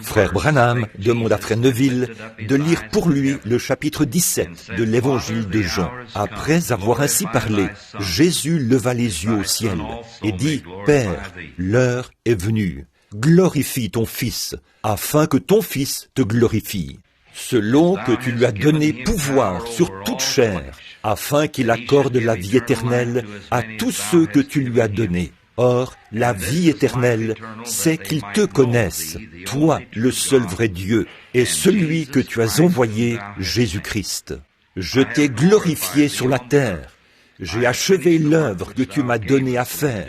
Frère Branham demande à Frère Neville de lire pour lui le chapitre 17 de l'Évangile de Jean. Après avoir ainsi parlé, Jésus leva les yeux au ciel et dit, « Père, l'heure est venue. Glorifie ton Fils, afin que ton Fils te glorifie. Selon que tu lui as donné pouvoir sur toute chair, afin qu'il accorde la vie éternelle à tous ceux que tu lui as donnés. Or, la vie éternelle, c'est qu'ils te connaissent, toi, le seul vrai Dieu, et celui que tu as envoyé, Jésus-Christ. Je t'ai glorifié sur la terre. J'ai achevé l'œuvre que tu m'as donnée à faire.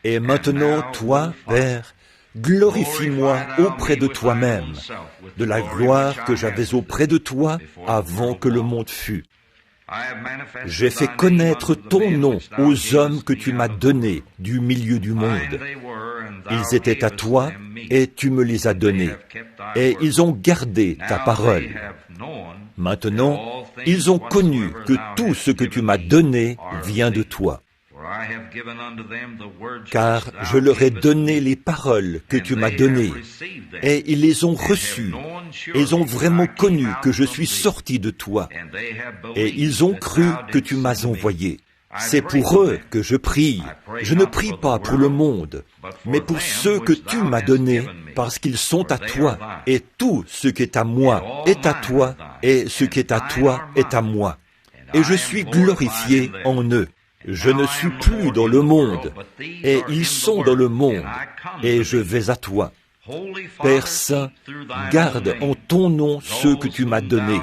Et maintenant, toi, Père, glorifie-moi auprès de toi-même, de la gloire que j'avais auprès de toi avant que le monde fût. J'ai fait connaître ton nom aux hommes que tu m'as donnés du milieu du monde. Ils étaient à toi et tu me les as donnés, et ils ont gardé ta parole. Maintenant, ils ont connu que tout ce que tu m'as donné vient de toi. Car je leur ai donné les paroles que tu m'as données, et ils les ont reçues. Ils ont vraiment connu que je suis sorti de toi, et ils ont cru que tu m'as envoyé. C'est pour eux que je prie. Je ne prie pas pour le monde, mais pour ceux que tu m'as donnés, parce qu'ils sont à toi, et tout ce qui est à moi est à toi, et ce qui est à toi est à moi. Et je suis glorifié en eux. Je ne suis plus dans le monde, et ils sont dans le monde, et je vais à toi. Père Saint, garde en ton nom ceux que tu m'as donnés,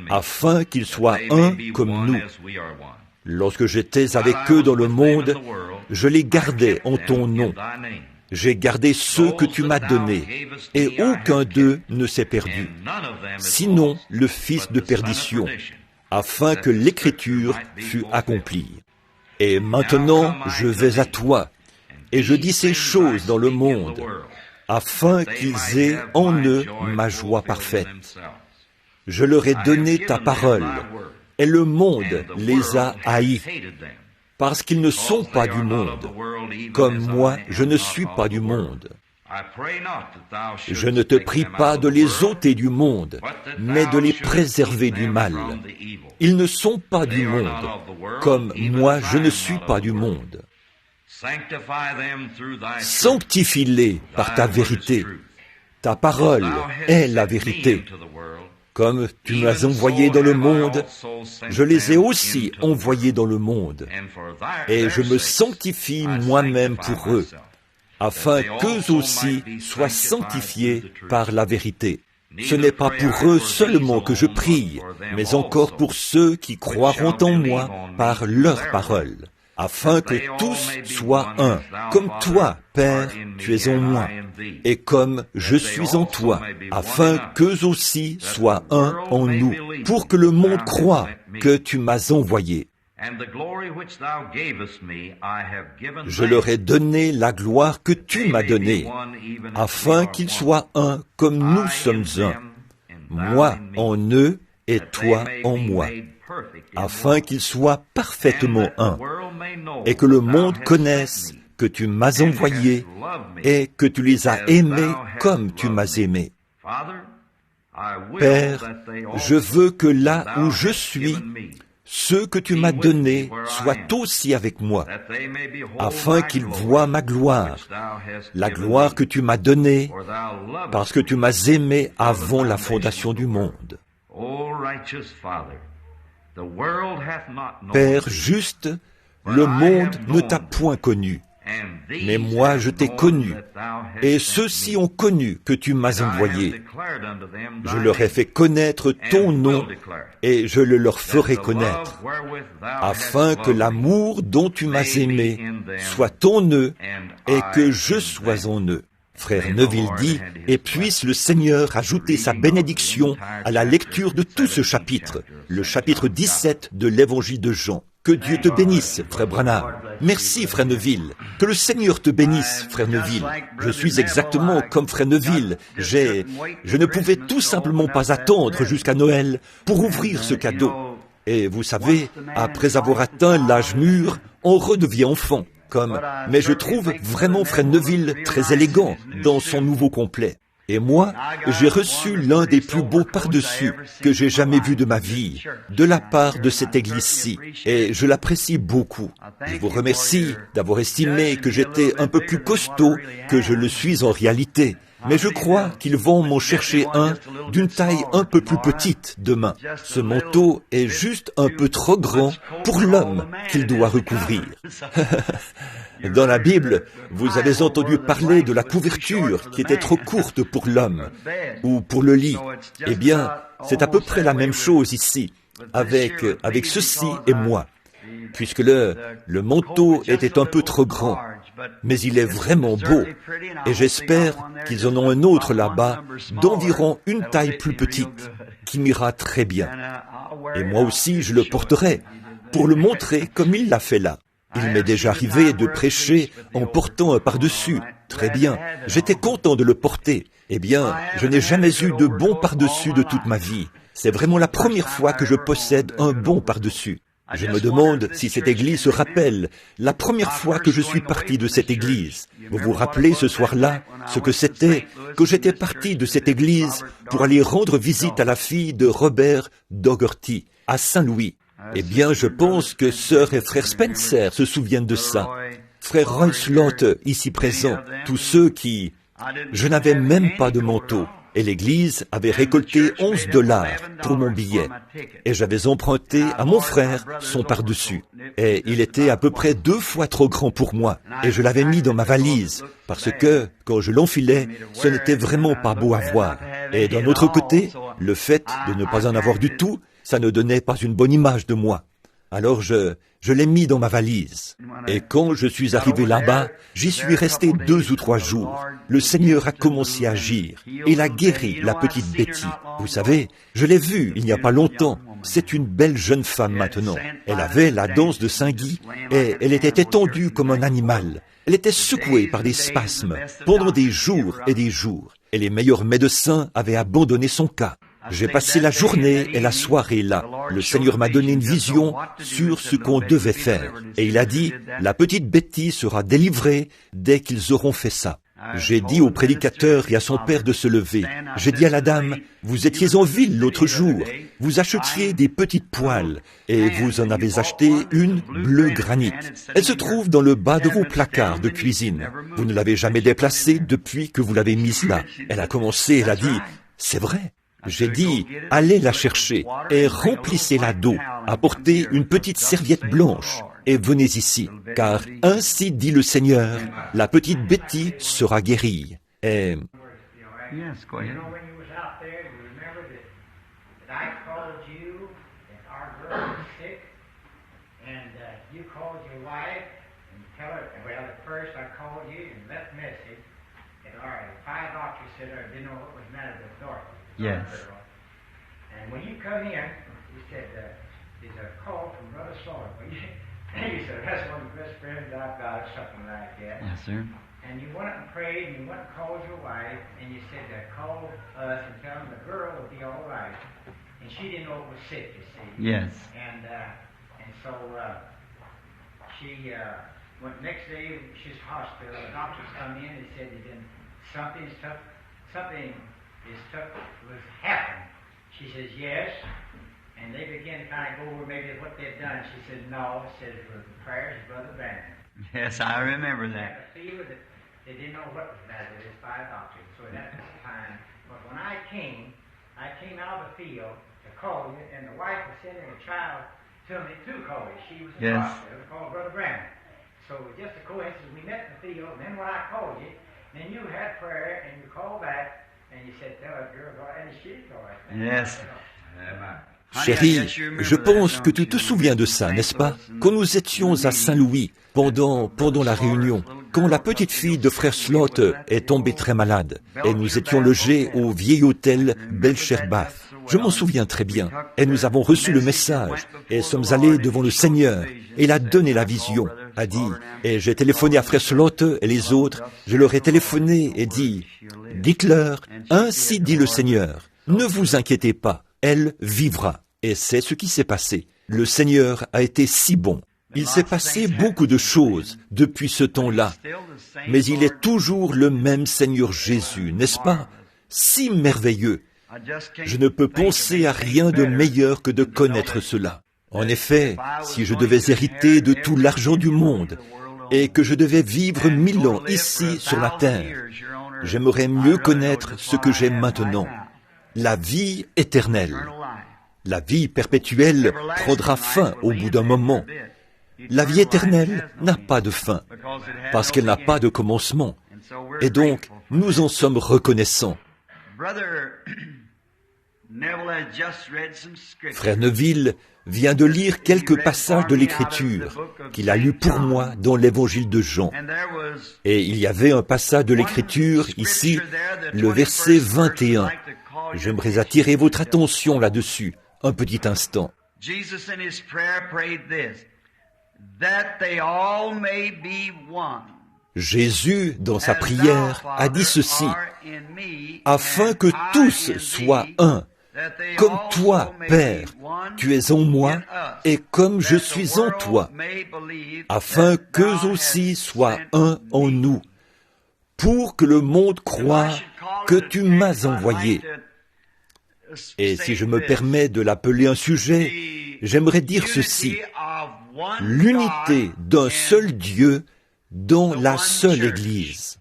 afin qu'ils soient un comme nous. Lorsque j'étais avec eux dans le monde, je les gardais en ton nom. J'ai gardé ceux que tu m'as donnés, et aucun d'eux ne s'est perdu, sinon le fils de perdition, afin que l'Écriture fût accomplie. Et maintenant, je vais à toi, et je dis ces choses dans le monde, afin qu'ils aient en eux ma joie parfaite. Je leur ai donné ta parole, et le monde les a haïs, parce qu'ils ne sont pas du monde, comme moi je ne suis pas du monde. Je ne te prie pas de les ôter du monde, mais de les préserver du mal. Ils ne sont pas du monde, comme moi je ne suis pas du monde. Sanctifie-les par ta vérité. Ta parole est la vérité. Comme tu m'as envoyé dans le monde, je les ai aussi envoyés dans le monde, et je me sanctifie moi-même pour eux, afin qu'eux aussi soient sanctifiés par la vérité. Ce n'est pas pour eux seulement que je prie, mais encore pour ceux qui croiront en moi par leur parole, afin que tous soient un, comme toi, Père, tu es en moi, et comme je suis en toi, afin qu'eux aussi soient un en nous, pour que le monde croie que tu m'as envoyé. Je leur ai donné la gloire que tu m'as donnée, afin qu'ils soient un comme nous sommes un, moi en eux et toi en moi, afin qu'ils soient parfaitement un, et que le monde connaisse que tu m'as envoyé et que tu les as aimés comme tu m'as aimé. Père, je veux que là où je suis, ceux que tu m'as donnés soient aussi avec moi, afin qu'ils voient ma gloire, la gloire que tu m'as donnée, parce que tu m'as aimé avant la fondation du monde. Père juste, le monde ne t'a point connu, mais moi je t'ai connu, et ceux-ci ont connu que tu m'as envoyé. Je leur ai fait connaître ton nom, et je le leur ferai connaître, afin que l'amour dont tu m'as aimé soit en eux, et que je sois en eux. Frère Neville dit, et puisse le Seigneur ajouter sa bénédiction à la lecture de tout ce chapitre, le chapitre 17 de l'Évangile de Jean. Que Dieu te bénisse, Frère Branham. Merci, Frère Neville. Que le Seigneur te bénisse, Frère Neville. Je suis exactement comme Frère Neville. Je ne pouvais tout simplement pas attendre jusqu'à Noël pour ouvrir ce cadeau. Et vous savez, après avoir atteint l'âge mûr, on redevient enfant. Mais je trouve vraiment Frère Neville très élégant dans son nouveau complet. Et moi, j'ai reçu l'un des plus beaux par-dessus que j'ai jamais vu de ma vie, de la part de cette église-ci, et je l'apprécie beaucoup. Je vous remercie d'avoir estimé que j'étais un peu plus costaud que je le suis en réalité, mais je crois qu'ils vont m'en chercher un d'une taille un peu plus petite demain. Ce manteau est juste un peu trop grand pour l'homme qu'il doit recouvrir. Dans la Bible, vous avez entendu parler de la couverture qui était trop courte pour l'homme ou pour le lit. Eh bien, c'est à peu près la même chose ici, avec ceci et moi, puisque le manteau était un peu trop grand, mais il est vraiment beau, et j'espère qu'ils en ont un autre là-bas d'environ une taille plus petite, qui m'ira très bien. Et moi aussi, je le porterai, pour le montrer comme il l'a fait là. Il m'est déjà arrivé de prêcher en portant un par-dessus. Très bien, j'étais content de le porter. Eh bien, je n'ai jamais eu de bon par-dessus de toute ma vie. C'est vraiment la première fois que je possède un bon par-dessus. Je me demande si cette église se rappelle la première fois que je suis parti de cette église. Vous vous rappelez ce soir-là ce que c'était que j'étais parti de cette église pour aller rendre visite à la fille de Robert Dougherty à Saint-Louis. Eh bien, je pense que sœur et frère Spencer se souviennent de ça. Frère Roy Slaughter, ici présent, tous ceux qui... Je n'avais même pas de manteau, et l'église avait récolté 11 $ pour mon billet, et j'avais emprunté à mon frère son par-dessus. Et il était à peu près 2 fois trop grand pour moi, et je l'avais mis dans ma valise, parce que, quand je l'enfilais, ce n'était vraiment pas beau à voir. Et d'un autre côté, le fait de ne pas en avoir du tout, ça ne donnait pas une bonne image de moi. Alors je l'ai mis dans ma valise. Et quand je suis arrivé là-bas, j'y suis resté 2 ou 3 jours. Le Seigneur a commencé à agir. Et il a guéri la petite Betty. Vous savez, je l'ai vue il n'y a pas longtemps. C'est une belle jeune femme maintenant. Elle avait la danse de Saint-Guy et elle était étendue comme un animal. Elle était secouée par des spasmes pendant des jours et des jours. Et les meilleurs médecins avaient abandonné son cas. J'ai passé la journée et la soirée là. Le Seigneur m'a donné une vision sur ce qu'on devait faire. Et il a dit, la petite Betty sera délivrée dès qu'ils auront fait ça. J'ai dit au prédicateur et à son père de se lever. J'ai dit à la dame, vous étiez en ville l'autre jour. Vous achetiez des petites poêles et vous en avez acheté une bleu granit. Elle se trouve dans le bas de vos placards de cuisine. Vous ne l'avez jamais déplacée depuis que vous l'avez mise là. Elle a commencé, elle a dit, c'est vrai. J'ai dit, allez la chercher et remplissez-la d'eau. Apportez une petite serviette blanche et venez ici, car ainsi dit le Seigneur, la petite Betty sera guérie. Et... Yes. And when you come in, he said, there's a call from Brother Sawyer. He said, that's one of the best friends I've got, or something like that. Yes, sir. And you went and prayed, and you went and called your wife, and you said, call us and tell them the girl will be all right. And she didn't know it was sick, you see. Yes. And so she went next day, she's hospital. The doctors come in and said, something was happening. She says, yes. And they began to kind of go over maybe what they'd done. She said, no. It says, for the prayers of Brother Brandon. Yes, I remember that. They didn't know what was bad. They just by a doctor. So at that time, but when I came out of the field to call you, and the wife was sending a child to me to call you. She was in the hospital. It was called Brother Brandon. So it was just a coincidence. We met in the field, and then when I called you, then you had prayer, and you called back. Yes. Chérie, je pense que tu te souviens de ça, n'est-ce pas? Quand nous étions à Saint-Louis, pendant la réunion, quand la petite fille de frère Slaughter est tombée très malade, et nous étions logés au vieil hôtel Belcher-Bath. Je m'en souviens très bien, et nous avons reçu le message, et sommes allés devant le Seigneur, et il a donné la vision, a dit, et j'ai téléphoné à frère Slaughter et les autres, je leur ai téléphoné et dit, dites-leur, ainsi dit le Seigneur, ne vous inquiétez pas, elle vivra. Et c'est ce qui s'est passé. Le Seigneur a été si bon. Il s'est passé beaucoup de choses depuis ce temps-là, mais il est toujours le même Seigneur Jésus, n'est-ce pas? Si merveilleux! Je ne peux penser à rien de meilleur que de connaître cela. En effet, si je devais hériter de tout l'argent du monde et que je devais vivre 1000 ans ici sur la terre, j'aimerais mieux connaître ce que j'ai maintenant, la vie éternelle. La vie perpétuelle prendra fin au bout d'un moment. La vie éternelle n'a pas de fin, parce qu'elle n'a pas de commencement. Et donc, nous en sommes reconnaissants. Frère Neville vient de lire quelques passages de l'Écriture qu'il a lus pour moi dans l'Évangile de Jean. Et il y avait un passage de l'Écriture ici, le verset 21. J'aimerais attirer votre attention là-dessus, un petit instant. Jésus, dans sa prière, a dit ceci, « Afin que tous soient un, comme toi, Père, tu es en moi, et comme je suis en toi, afin qu'eux aussi soient un en nous, pour que le monde croie que tu m'as envoyé. » Et si je me permets de l'appeler un sujet, j'aimerais dire ceci, l'unité d'un seul Dieu dans la seule Église.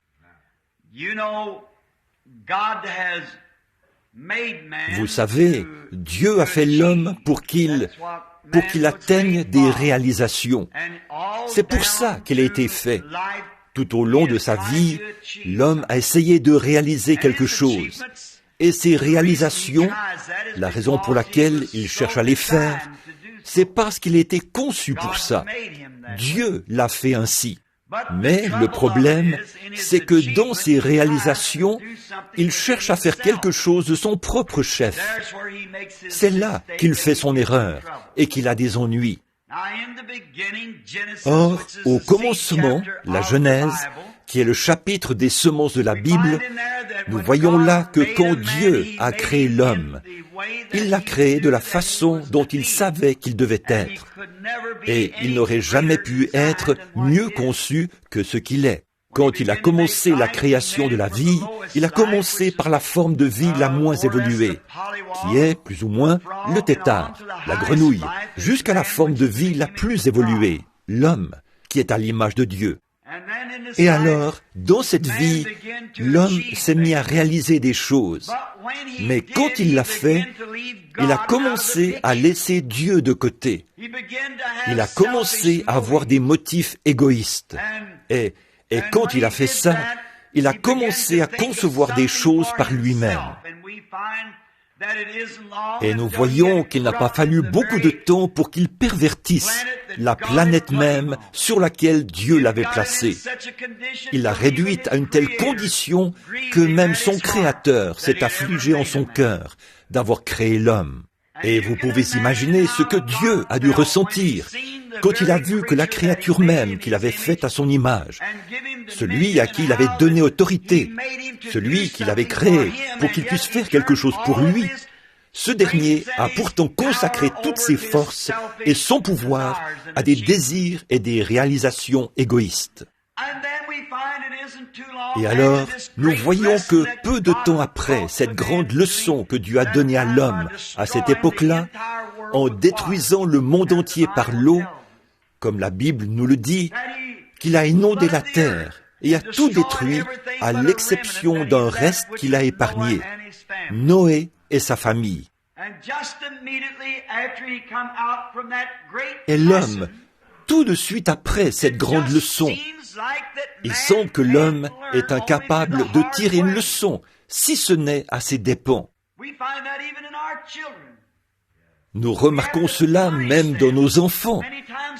Vous savez, Dieu a fait l'homme pour qu'il atteigne des réalisations. C'est pour ça qu'il a été fait. Tout au long de sa vie, l'homme a essayé de réaliser quelque chose. Et ces réalisations, la raison pour laquelle il cherche à les faire, c'est parce qu'il a été conçu pour ça. Dieu l'a fait ainsi. Mais le problème, c'est que dans ses réalisations, il cherche à faire quelque chose de son propre chef. C'est là qu'il fait son erreur et qu'il a des ennuis. Or, au commencement, la Genèse, qui est le chapitre des semences de la Bible, nous voyons là que quand Dieu a créé l'homme, il l'a créé de la façon dont il savait qu'il devait être. Et il n'aurait jamais pu être mieux conçu que ce qu'il est. Quand il a commencé la création de la vie, il a commencé par la forme de vie la moins évoluée, qui est, plus ou moins, le tétard, la grenouille, jusqu'à la forme de vie la plus évoluée, l'homme, qui est à l'image de Dieu. Et alors, dans cette vie, l'homme s'est mis à réaliser des choses. Mais quand il l'a fait, il a commencé à laisser Dieu de côté. Il a commencé à avoir des motifs égoïstes. Et quand il a fait ça, il a commencé à concevoir des choses par lui-même. Et nous voyons qu'il n'a pas fallu beaucoup de temps pour qu'il pervertisse la planète même sur laquelle Dieu l'avait placée. Il l'a réduite à une telle condition que même son Créateur s'est affligé en son cœur d'avoir créé l'homme. Et vous pouvez imaginer ce que Dieu a dû ressentir quand il a vu que la créature même qu'il avait faite à son image, celui à qui il avait donné autorité, celui qu'il avait créé pour qu'il puisse faire quelque chose pour lui, ce dernier a pourtant consacré toutes ses forces et son pouvoir à des désirs et des réalisations égoïstes. Et alors, nous voyons que peu de temps après cette grande leçon que Dieu a donnée à l'homme à cette époque-là, en détruisant le monde entier par l'eau, comme la Bible nous le dit, qu'il a inondé la terre et a tout détruit à l'exception d'un reste qu'il a épargné, Noé et sa famille. Et l'homme, tout de suite après cette grande leçon, il semble que l'homme est incapable de tirer une leçon, si ce n'est à ses dépens. Nous remarquons cela même dans nos enfants.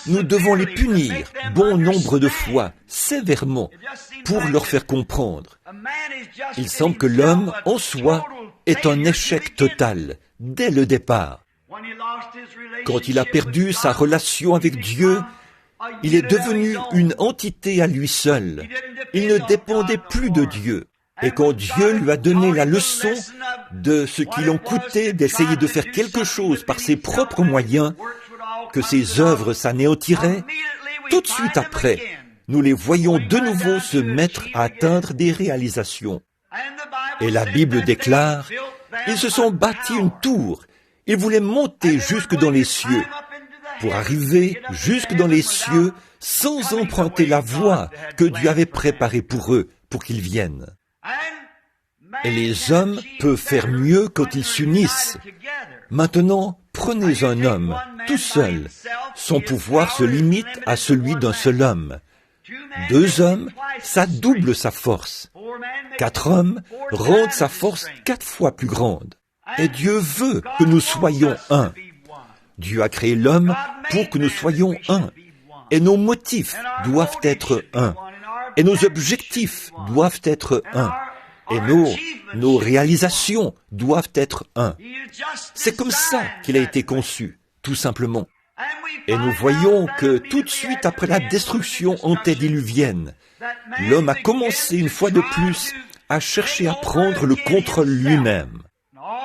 Nous devons les punir bon nombre de fois, sévèrement, pour leur faire comprendre. Il semble que l'homme, en soi, est un échec total, dès le départ. Quand il a perdu sa relation avec Dieu, il est devenu une entité à lui seul. Il ne dépendait plus de Dieu. Et quand Dieu lui a donné la leçon de ce qu'il en coûtait d'essayer de faire quelque chose par ses propres moyens, que ses œuvres s'anéantiraient, tout de suite après, nous les voyons de nouveau se mettre à atteindre des réalisations. Et la Bible déclare, ils se sont bâtis une tour, ils voulaient monter jusque dans les cieux, pour arriver jusque dans les cieux sans emprunter la voie que Dieu avait préparée pour eux, pour qu'ils viennent. Et les hommes peuvent faire mieux quand ils s'unissent. Maintenant, prenez un homme, tout seul. Son pouvoir se limite à celui d'un seul homme. 2 hommes, ça double sa force. 4 hommes rendent sa force 4 fois plus grande. Et Dieu veut que nous soyons un. Dieu a créé l'homme pour que nous soyons un. Et nos motifs doivent être un. Et nos objectifs doivent être un. Et nos réalisations doivent être un. C'est comme ça qu'il a été conçu, tout simplement. Et nous voyons que tout de suite après la destruction antédiluvienne, l'homme a commencé une fois de plus à chercher à prendre le contrôle lui-même.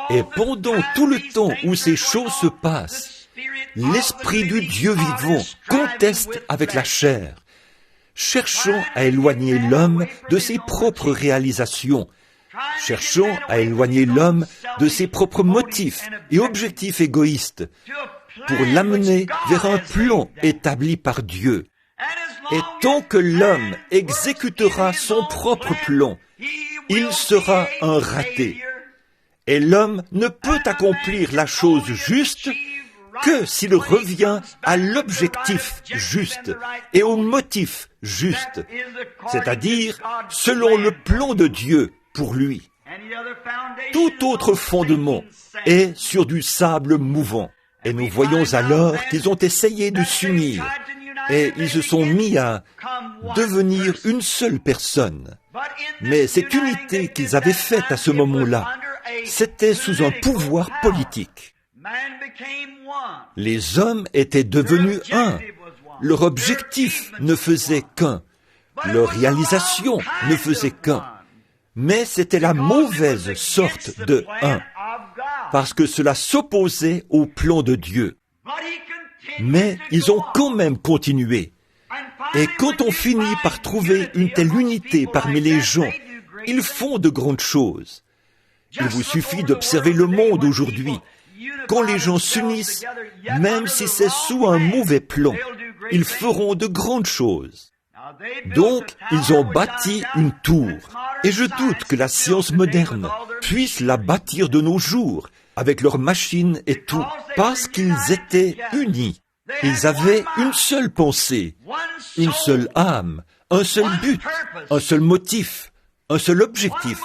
Et pendant tout le temps où ces choses se passent, l'Esprit du Dieu vivant conteste avec la chair, cherchant à éloigner l'homme de ses propres réalisations, cherchant à éloigner l'homme de ses propres motifs et objectifs égoïstes, pour l'amener vers un plan établi par Dieu. Et tant que l'homme exécutera son propre plan, il sera un raté. Et l'homme ne peut accomplir la chose juste que s'il revient à l'objectif juste et au motif juste, c'est-à-dire selon le plan de Dieu pour lui. Tout autre fondement est sur du sable mouvant. Et nous voyons alors qu'ils ont essayé de s'unir et ils se sont mis à devenir une seule personne. Mais cette unité qu'ils avaient faite à ce moment-là, c'était sous un pouvoir politique. Les hommes étaient devenus un. Leur objectif ne faisait qu'un. Leur réalisation ne faisait qu'un. Mais c'était la mauvaise sorte de un, parce que cela s'opposait au plan de Dieu. Mais ils ont quand même continué. Et quand on finit par trouver une telle unité parmi les gens, ils font de grandes choses. Il vous suffit d'observer le monde aujourd'hui. Quand les gens s'unissent, même si c'est sous un mauvais plan, ils feront de grandes choses. Donc, ils ont bâti une tour. Et je doute que la science moderne puisse la bâtir de nos jours, avec leurs machines et tout, parce qu'ils étaient unis. Ils avaient une seule pensée, une seule âme, un seul but, un seul motif, un seul objectif.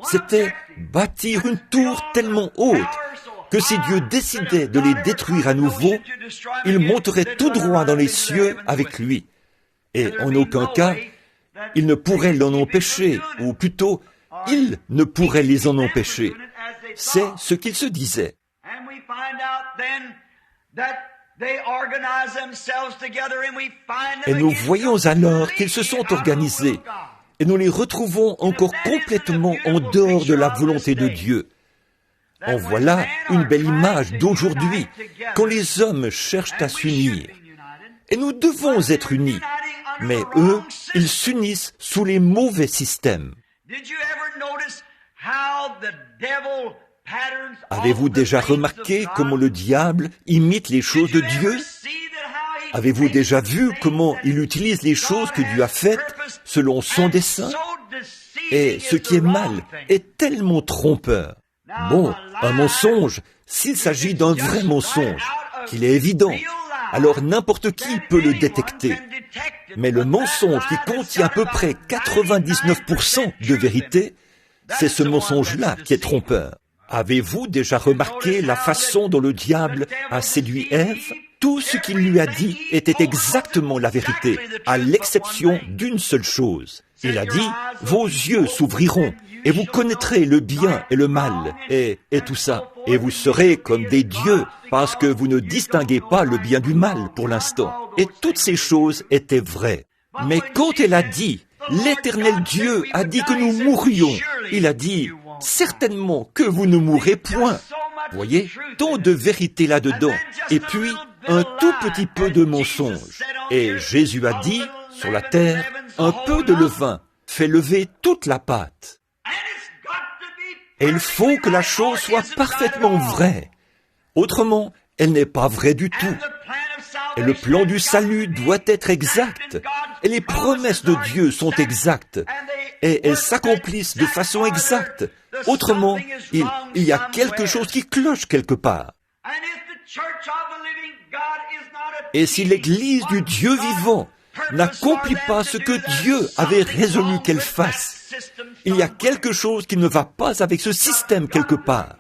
C'était bâtir une tour tellement haute que si Dieu décidait de les détruire à nouveau, ils monteraient tout droit dans les cieux avec lui. Et en aucun cas, il ne pourrait l'en empêcher, ou plutôt, il ne pourrait les en empêcher. C'est ce qu'ils se disaient. Et nous voyons alors qu'ils se sont organisés, et nous les retrouvons encore complètement en dehors de la volonté de Dieu. En voilà une belle image d'aujourd'hui, quand les hommes cherchent à s'unir. Et nous devons être unis, mais eux, ils s'unissent sous les mauvais systèmes. Avez-vous déjà remarqué comment le diable imite les choses de Dieu? Avez-vous déjà vu comment il utilise les choses que Dieu a faites selon son dessein? Et ce qui est mal est tellement trompeur. Bon, un mensonge, s'il s'agit d'un vrai mensonge, qu'il est évident, alors n'importe qui peut le détecter. Mais le mensonge qui contient à peu près 99% de vérité, c'est ce mensonge-là qui est trompeur. Avez-vous déjà remarqué la façon dont le diable a séduit Ève? Tout ce qu'il lui a dit était exactement la vérité, à l'exception d'une seule chose. Il a dit, « Vos yeux s'ouvriront, et vous connaîtrez le bien et le mal, et tout ça. Et vous serez comme des dieux, parce que vous ne distinguez pas le bien du mal pour l'instant. » Et toutes ces choses étaient vraies. Mais quand elle a dit, « L'Éternel Dieu a dit que nous mourrions », il a dit, « Certainement que vous ne mourrez point. » Voyez, tant de vérité là-dedans. Et puis, un tout petit peu de mensonge. Et Jésus a dit, sur la terre, un peu de levain fait lever toute la pâte. Et il faut que la chose soit parfaitement vraie. Autrement, elle n'est pas vraie du tout. Et le plan du salut doit être exact. Et les promesses de Dieu sont exactes. Et elles s'accomplissent de façon exacte. Autrement, il y a quelque chose qui cloche quelque part. Et si l'Église du Dieu vivant n'accomplit pas ce que Dieu avait résolu qu'elle fasse, il y a quelque chose qui ne va pas avec ce système quelque part.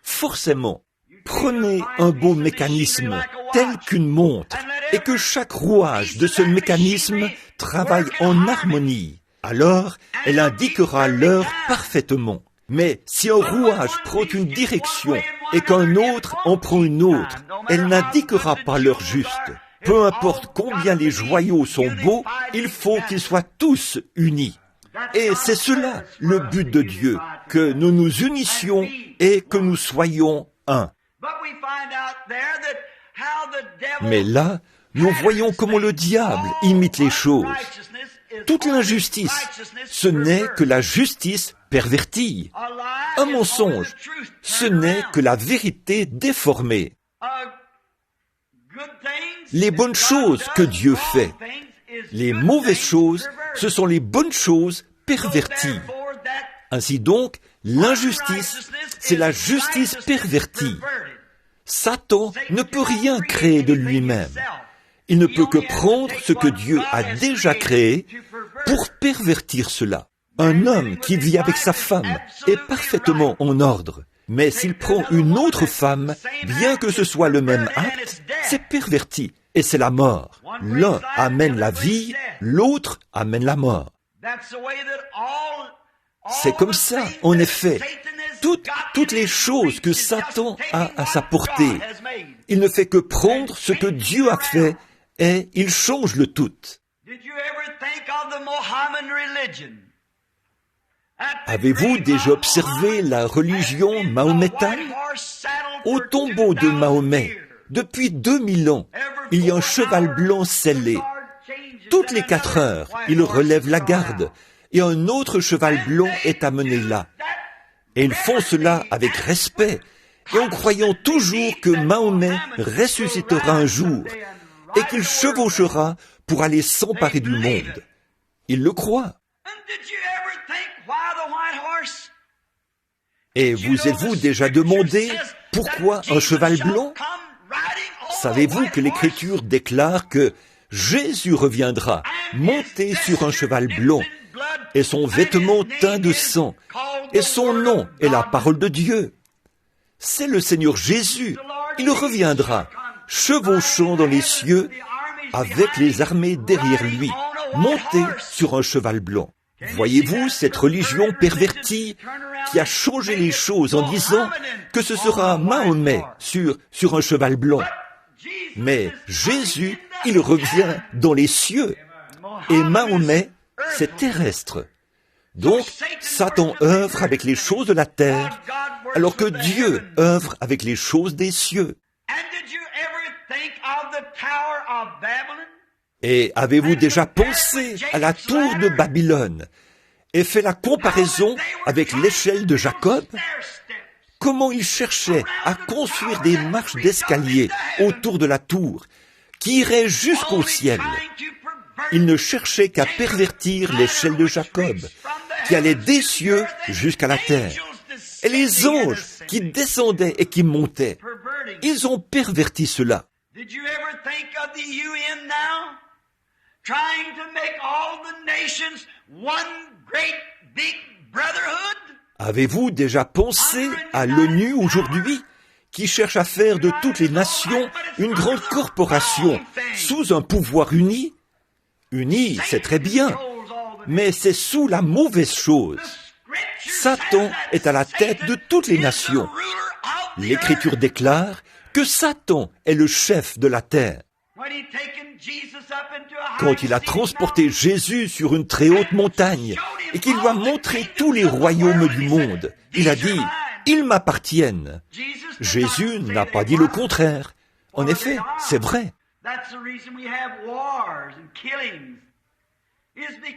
Forcément, prenez un beau mécanisme tel qu'une montre et que chaque rouage de ce mécanisme travaille en harmonie. Alors, elle indiquera l'heure parfaitement. Mais si un rouage prend une direction et qu'un autre en prend une autre, elle n'indiquera pas l'heure juste. Peu importe combien les joyaux sont beaux, il faut qu'ils soient tous unis. Et c'est cela le but de Dieu, que nous nous unissions et que nous soyons un. Mais là, nous voyons comment le diable imite les choses. Toute l'injustice, ce n'est que la justice pervertie. Un mensonge, ce n'est que la vérité déformée. Les bonnes choses que Dieu fait, les mauvaises choses, ce sont les bonnes choses perverties. Ainsi donc, l'injustice, c'est la justice pervertie. Satan ne peut rien créer de lui-même. Il ne peut que prendre ce que Dieu a déjà créé pour pervertir cela. Un homme qui vit avec sa femme est parfaitement en ordre. Mais s'il prend une autre femme, bien que ce soit le même acte, c'est perverti et c'est la mort. L'un amène la vie, l'autre amène la mort. C'est comme ça, en effet. Toutes les choses que Satan a à sa portée, il ne fait que prendre ce que Dieu a fait et il change le tout. Avez-vous déjà observé la religion mahométane? Au tombeau de Mahomet, depuis 2000 ans, il y a un cheval blanc scellé. Toutes les 4 heures, il relève la garde et un autre cheval blanc est amené là. Et ils font cela avec respect et en croyant toujours que Mahomet ressuscitera un jour et qu'il chevauchera pour aller s'emparer du monde. Ils le croient. Et vous êtes-vous déjà demandé pourquoi un cheval blanc? Savez-vous que l'Écriture déclare que Jésus reviendra monté sur un cheval blanc et son vêtement teint de sang et son nom est la parole de Dieu? C'est le Seigneur Jésus. Il reviendra chevauchant dans les cieux avec les armées derrière lui, monté sur un cheval blanc. Voyez-vous cette religion pervertie qui a changé les choses en disant que ce sera Mahomet sur un cheval blanc. Mais Jésus, il revient dans les cieux. Et Mahomet, c'est terrestre. Donc, Satan œuvre avec les choses de la terre, alors que Dieu œuvre avec les choses des cieux. Et avez-vous déjà pensé à la tour de Babylone et fait la comparaison avec l'échelle de Jacob? Comment il cherchait à construire des marches d'escalier autour de la tour qui iraient jusqu'au ciel. Il ne cherchait qu'à pervertir l'échelle de Jacob qui allait des cieux jusqu'à la terre. Et les anges qui descendaient et qui montaient, ils ont perverti cela. Avez-vous déjà pensé à l'ONU aujourd'hui, qui cherche à faire de toutes les nations une grande corporation sous un pouvoir uni? Uni, c'est très bien, mais c'est sous la mauvaise chose. Satan est à la tête de toutes les nations. L'Écriture déclare que Satan est le chef de la terre. Quand il a transporté Jésus sur une très haute montagne et qu'il lui a montré tous les royaumes du monde, il a dit « Ils m'appartiennent ». Jésus n'a pas dit le contraire. En effet, c'est vrai.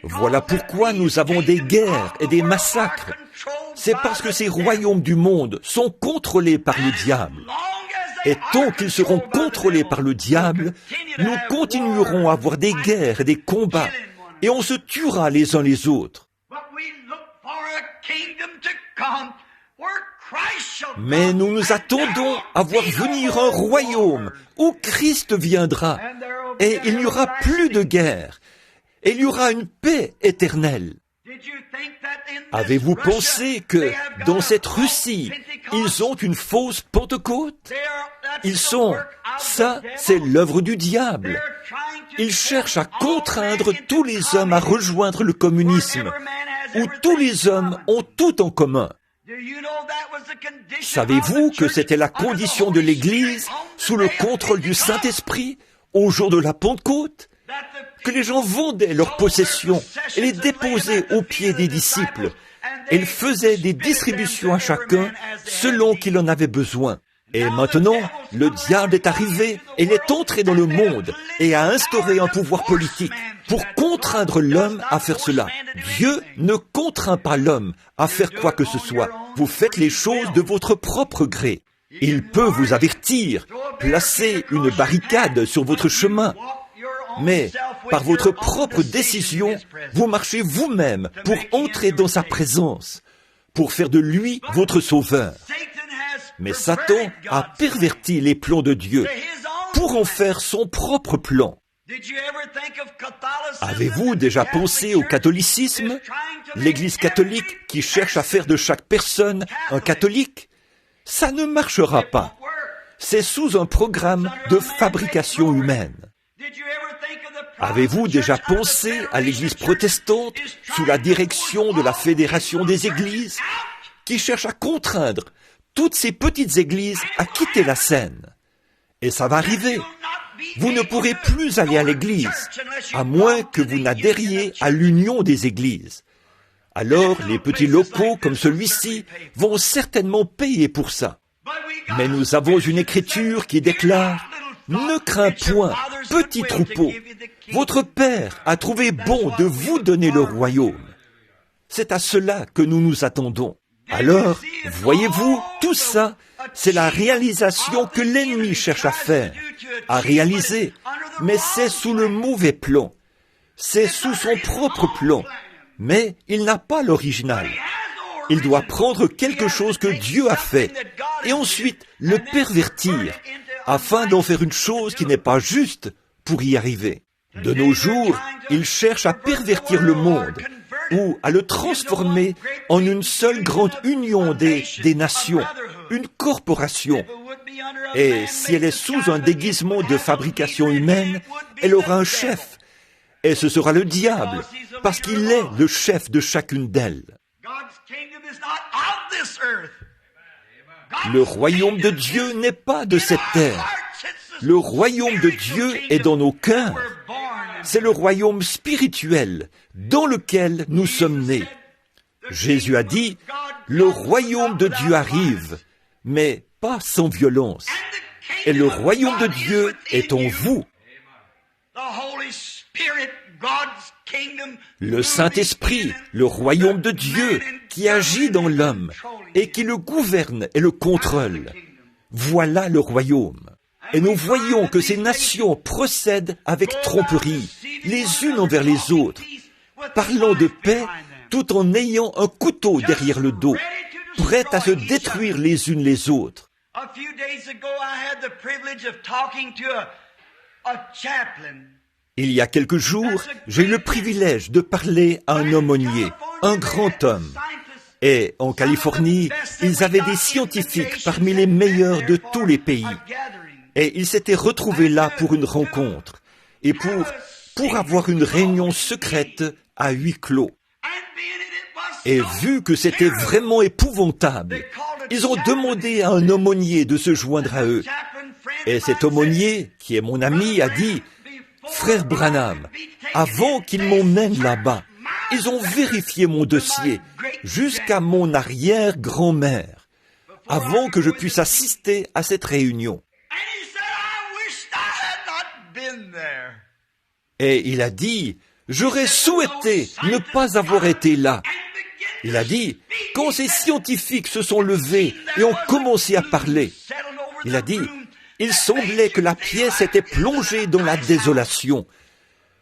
Voilà pourquoi nous avons des guerres et des massacres. C'est parce que ces royaumes du monde sont contrôlés par le diable. Et tant qu'ils seront contrôlés par le diable, nous continuerons à avoir des guerres et des combats, et on se tuera les uns les autres. Mais nous nous attendons à voir venir un royaume où Christ viendra, et il n'y aura plus de guerre, et il y aura une paix éternelle. Avez-vous pensé que dans cette Russie, ils ont une fausse Pentecôte? Ça, c'est l'œuvre du diable. Ils cherchent à contraindre tous les hommes à rejoindre le communisme, où tous les hommes ont tout en commun. Savez-vous que c'était la condition de l'Église sous le contrôle du Saint-Esprit au jour de la Pentecôte? Que les gens vendaient leurs possessions et les déposaient aux pieds des disciples. Et ils faisaient des distributions à chacun selon qu'il en avait besoin. Et maintenant, le diable est arrivé et il est entré dans le monde et a instauré un pouvoir politique pour contraindre l'homme à faire cela. Dieu ne contraint pas l'homme à faire quoi que ce soit. Vous faites les choses de votre propre gré. Il peut vous avertir, placer une barricade sur votre chemin. Mais, par votre propre décision, vous marchez vous-même pour entrer dans sa présence, pour faire de lui votre sauveur. Mais Satan a perverti les plans de Dieu pour en faire son propre plan. Avez-vous déjà pensé au catholicisme, l'Église catholique qui cherche à faire de chaque personne un catholique? Ça ne marchera pas. C'est sous un programme de fabrication humaine. Avez-vous déjà pensé à l'Église protestante sous la direction de la Fédération des Églises qui cherche à contraindre toutes ces petites églises à quitter la scène? Et ça va arriver. Vous ne pourrez plus aller à l'église, à moins que vous n'adhériez à l'union des églises. Alors, les petits locaux comme celui-ci vont certainement payer pour ça. Mais nous avons une écriture qui déclare « Ne crains point, petit troupeau, votre Père a trouvé bon de vous donner le royaume. » C'est à cela que nous nous attendons. Alors, voyez-vous, tout ça, c'est la réalisation que l'ennemi cherche à faire, à réaliser, mais c'est sous le mauvais plan. C'est sous son propre plan, mais il n'a pas l'original. Il doit prendre quelque chose que Dieu a fait et ensuite le pervertir, afin d'en faire une chose qui n'est pas juste pour y arriver. De nos jours, il cherche à pervertir le monde, ou à le transformer en une seule grande union des nations, une corporation. Et si elle est sous un déguisement de fabrication humaine, elle aura un chef. Et ce sera le diable, parce qu'il est le chef de chacune d'elles. Le royaume de Dieu n'est pas de cette terre. Le royaume de Dieu est dans nos cœurs. C'est le royaume spirituel dans lequel nous sommes nés. Jésus a dit, « Le royaume de Dieu arrive, mais pas sans violence. Et le royaume de Dieu est en vous. » Le Saint-Esprit, le royaume de Dieu qui agit dans l'homme et qui le gouverne et le contrôle. Voilà le royaume. Et nous voyons que ces nations procèdent avec tromperie, les unes envers les autres, parlant de paix tout en ayant un couteau derrière le dos, prêtes à se détruire les unes les autres. Il y a quelques jours, j'ai eu le privilège de parler à un aumônier, un grand homme. Et en Californie, ils avaient des scientifiques parmi les meilleurs de tous les pays. Et ils s'étaient retrouvés là pour une rencontre et pour avoir une réunion secrète à huis clos. Et vu que c'était vraiment épouvantable, ils ont demandé à un aumônier de se joindre à eux. Et cet aumônier, qui est mon ami, a dit, « Frère Branham, avant qu'ils m'emmènent là-bas, ils ont vérifié mon dossier jusqu'à mon arrière-grand-mère, avant que je puisse assister à cette réunion. Et il a dit, j'aurais souhaité ne pas avoir été là. Il a dit, quand ces scientifiques se sont levés et ont commencé à parler, il a dit, il semblait que la pièce était plongée dans la désolation,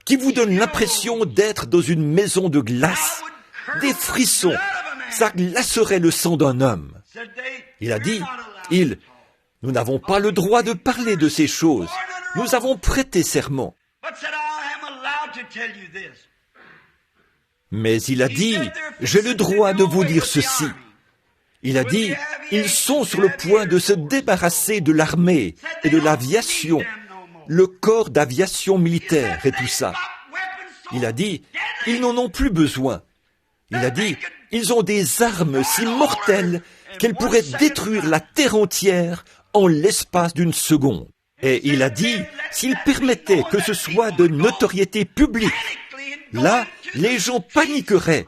qui vous donne l'impression d'être dans une maison de glace. Des frissons, ça glacerait le sang d'un homme. Il a dit, nous n'avons pas le droit de parler de ces choses. Nous avons prêté serment. Mais il a dit, j'ai le droit de vous dire ceci. Il a dit, ils sont sur le point de se débarrasser de l'armée et de l'aviation, le corps d'aviation militaire et tout ça. Il a dit, ils n'en ont plus besoin. Il a dit, ils ont des armes si mortelles qu'elles pourraient détruire la terre entière en l'espace d'une seconde. Et il a dit, s'ils permettaient que ce soit de notoriété publique, là, les gens paniqueraient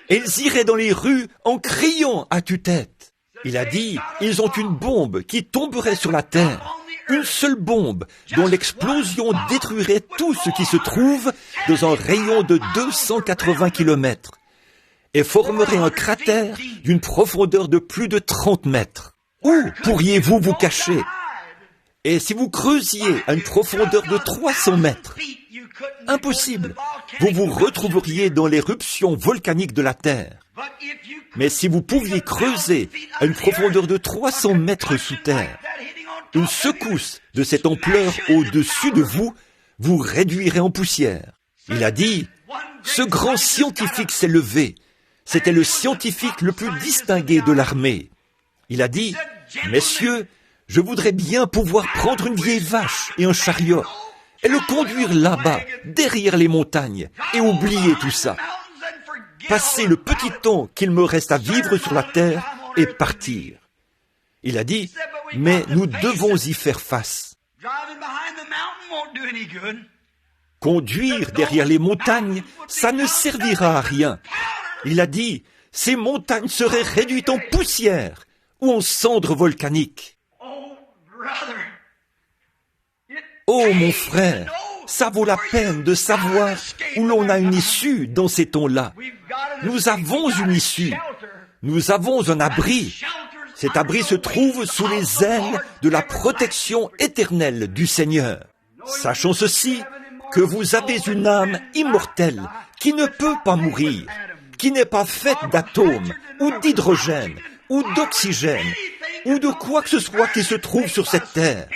et ils iraient dans les rues en criant à tue-tête. Il a dit, ils ont une bombe qui tomberait sur la terre, une seule bombe dont l'explosion détruirait tout ce qui se trouve dans un rayon de 280 kilomètres et formerait un cratère d'une profondeur de plus de 30 mètres. Où pourriez-vous vous cacher? Et si vous creusiez à une profondeur de 300 mètres, impossible, vous vous retrouveriez dans l'éruption volcanique de la Terre. Mais si vous pouviez creuser à une profondeur de 300 mètres sous terre, une secousse de cette ampleur au-dessus de vous, vous réduirait en poussière. Il a dit, ce grand scientifique s'est levé. C'était le scientifique le plus distingué de l'armée. Il a dit, messieurs, je voudrais bien pouvoir prendre une vieille vache et un chariot et le conduire là-bas, derrière les montagnes, et oublier tout ça. Passer le petit temps qu'il me reste à vivre sur la terre et partir. Il a dit, mais nous devons y faire face. Conduire derrière les montagnes, ça ne servira à rien. Il a dit, ces montagnes seraient réduites en poussière ou en cendres volcaniques. Oh mon frère, ça vaut la peine de savoir où l'on a une issue dans ces temps-là. Nous avons une issue. Nous avons un abri. Cet abri se trouve sous les ailes de la protection éternelle du Seigneur. Sachons ceci, que vous avez une âme immortelle qui ne peut pas mourir, qui n'est pas faite d'atomes ou d'hydrogène ou d'oxygène ou de quoi que ce soit qui se trouve sur cette terre.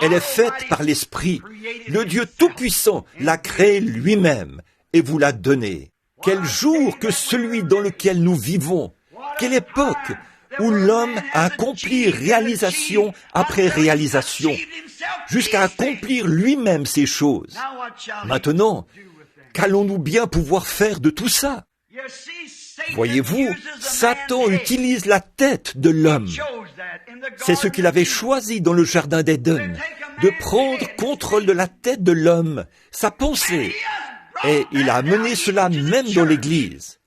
Elle est faite par l'Esprit. Le Dieu Tout-Puissant l'a créée lui-même et vous l'a donnée. Quel jour que celui dans lequel nous vivons. Quelle époque où l'homme a accompli réalisation après réalisation, jusqu'à accomplir lui-même ces choses. Maintenant, qu'allons-nous bien pouvoir faire de tout ça? Voyez-vous, Satan utilise la tête de l'homme. C'est ce qu'il avait choisi dans le jardin d'Éden, de prendre contrôle de la tête de l'homme, sa pensée. Et il a mené cela même dans l'Église.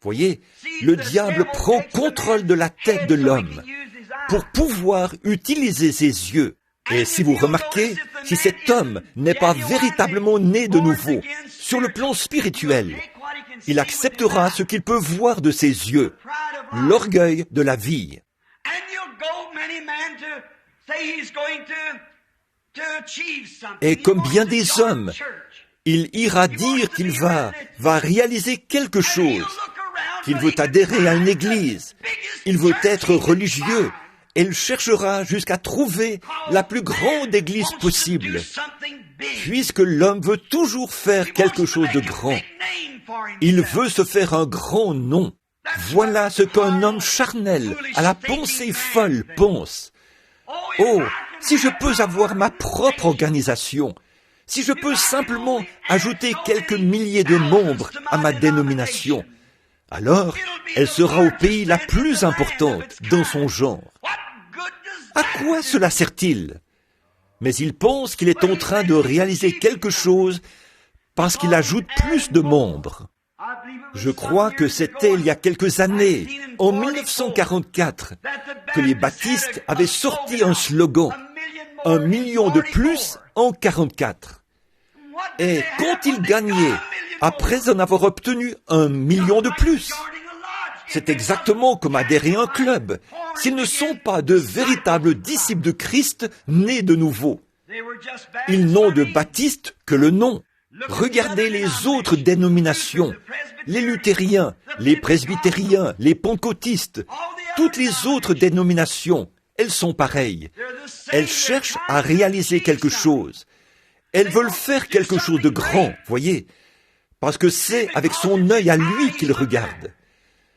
Voyez, le diable prend contrôle de la tête de l'homme pour pouvoir utiliser ses yeux. Et si vous remarquez, si cet homme n'est pas véritablement né de nouveau, sur le plan spirituel, il acceptera ce qu'il peut voir de ses yeux, l'orgueil de la vie. Et comme bien des hommes, il ira dire qu'il va réaliser quelque chose, qu'il veut adhérer à une église, il veut être religieux, et il cherchera jusqu'à trouver la plus grande église possible, puisque l'homme veut toujours faire quelque chose de grand. Il veut se faire un grand nom. Voilà ce qu'un homme charnel, à la pensée folle, pense. Oh, si je peux avoir ma propre organisation, si je peux simplement ajouter quelques milliers de membres à ma dénomination, alors elle sera au pays la plus importante dans son genre. À quoi cela sert-il? Mais il pense qu'il est en train de réaliser quelque chose parce qu'il ajoute plus de membres. Je crois que c'était il y a quelques années, en 1944, que les baptistes avaient sorti un slogan, 1 million de plus en 44. Et quand ils gagnaient, après en avoir obtenu 1 million de plus, c'est exactement comme adhérer à un club. S'ils ne sont pas de véritables disciples de Christ, nés de nouveau, ils n'ont de baptiste que le nom. Regardez les autres dénominations, les luthériens, les presbytériens, les pentecôtistes, toutes les autres dénominations, elles sont pareilles. Elles cherchent à réaliser quelque chose. Elles veulent faire quelque chose de grand, voyez, parce que c'est avec son œil à lui qu'ils regardent.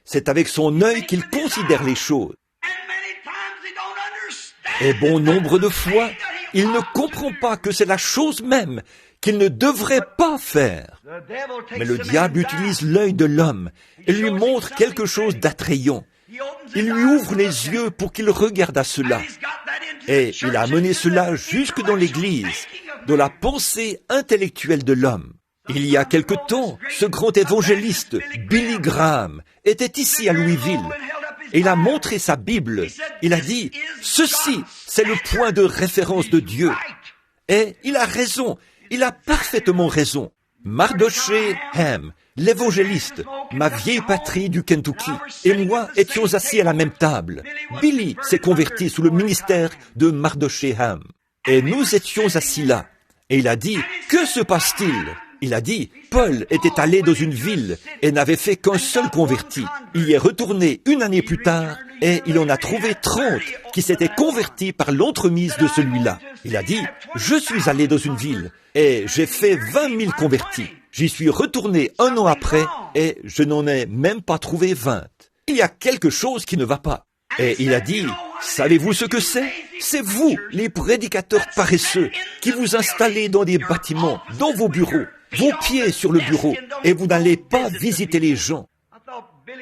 C'est avec son œil qu'il considère les choses. Et bon nombre de fois, il ne comprend pas que c'est la chose même qu'il ne devrait pas faire. Mais le diable utilise l'œil de l'homme et lui montre quelque chose d'attrayant. Il lui ouvre les yeux pour qu'il regarde à cela. Et il a amené cela jusque dans l'Église, dans la pensée intellectuelle de l'homme. Il y a quelque temps, ce grand évangéliste, Billy Graham, était ici à Louisville. Et il a montré sa Bible. Il a dit, « Ceci, c'est le point de référence de Dieu. » Et il a raison. Il a parfaitement raison. Mardochée Ham, l'évangéliste, ma vieille patrie du Kentucky, et moi étions assis à la même table. Billy s'est converti sous le ministère de Mardochée Ham. Et nous étions assis là. Et il a dit, « Que se passe-t-il » Il a dit, Paul était allé dans une ville et n'avait fait qu'un seul converti. Il y est retourné 1 année plus tard et il en a trouvé 30 qui s'étaient convertis par l'entremise de celui-là. Il a dit, je suis allé dans une ville et j'ai fait 20 000 convertis. J'y suis retourné 1 an après et je n'en ai même pas trouvé 20. Il y a quelque chose qui ne va pas. Et il a dit, savez-vous ce que c'est? C'est vous, les prédicateurs paresseux, qui vous installez dans des bâtiments, dans vos bureaux, vos pieds sur le bureau, et vous n'allez pas visiter les gens.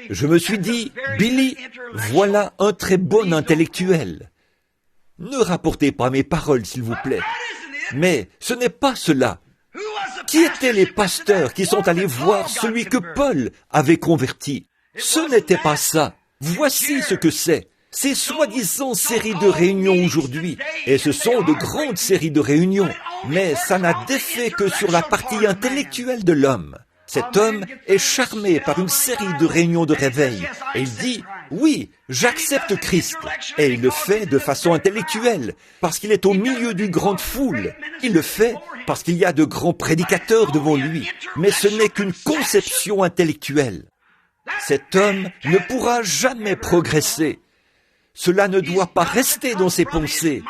Je me suis dit, Billy, voilà un très bon intellectuel. Ne rapportez pas mes paroles, s'il vous plaît. Mais ce n'est pas cela. Qui étaient les pasteurs qui sont allés voir celui que Paul avait converti? Ce n'était pas ça. Voici ce que c'est. Ces soi-disant séries de réunions aujourd'hui, et ce sont de grandes séries de réunions, mais ça n'a d'effet que sur la partie intellectuelle de l'homme. Cet homme est charmé par une série de réunions de réveil, et il dit, oui, j'accepte Christ, et il le fait de façon intellectuelle, parce qu'il est au milieu d'une grande foule. Il le fait parce qu'il y a de grands prédicateurs devant lui, mais ce n'est qu'une conception intellectuelle. Cet homme ne pourra jamais progresser. Cela ne doit pas rester dans ses pensées,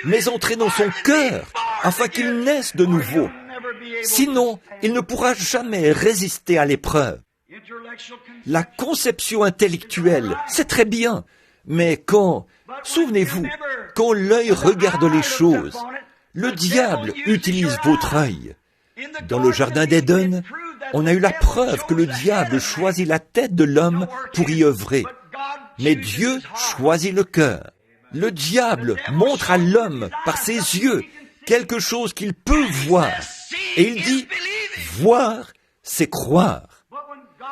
mais entrer dans son cœur, afin qu'il naisse de nouveau. Sinon, il ne pourra jamais résister à l'épreuve. La conception intellectuelle, c'est très bien, mais souvenez-vous, quand l'œil regarde les choses, le diable utilise votre œil. Dans le jardin d'Éden, on a eu la preuve que le diable choisit la tête de l'homme pour y œuvrer. Mais Dieu choisit le cœur. Le diable montre à l'homme, par ses yeux, quelque chose qu'il peut voir. Et il dit, voir, c'est croire.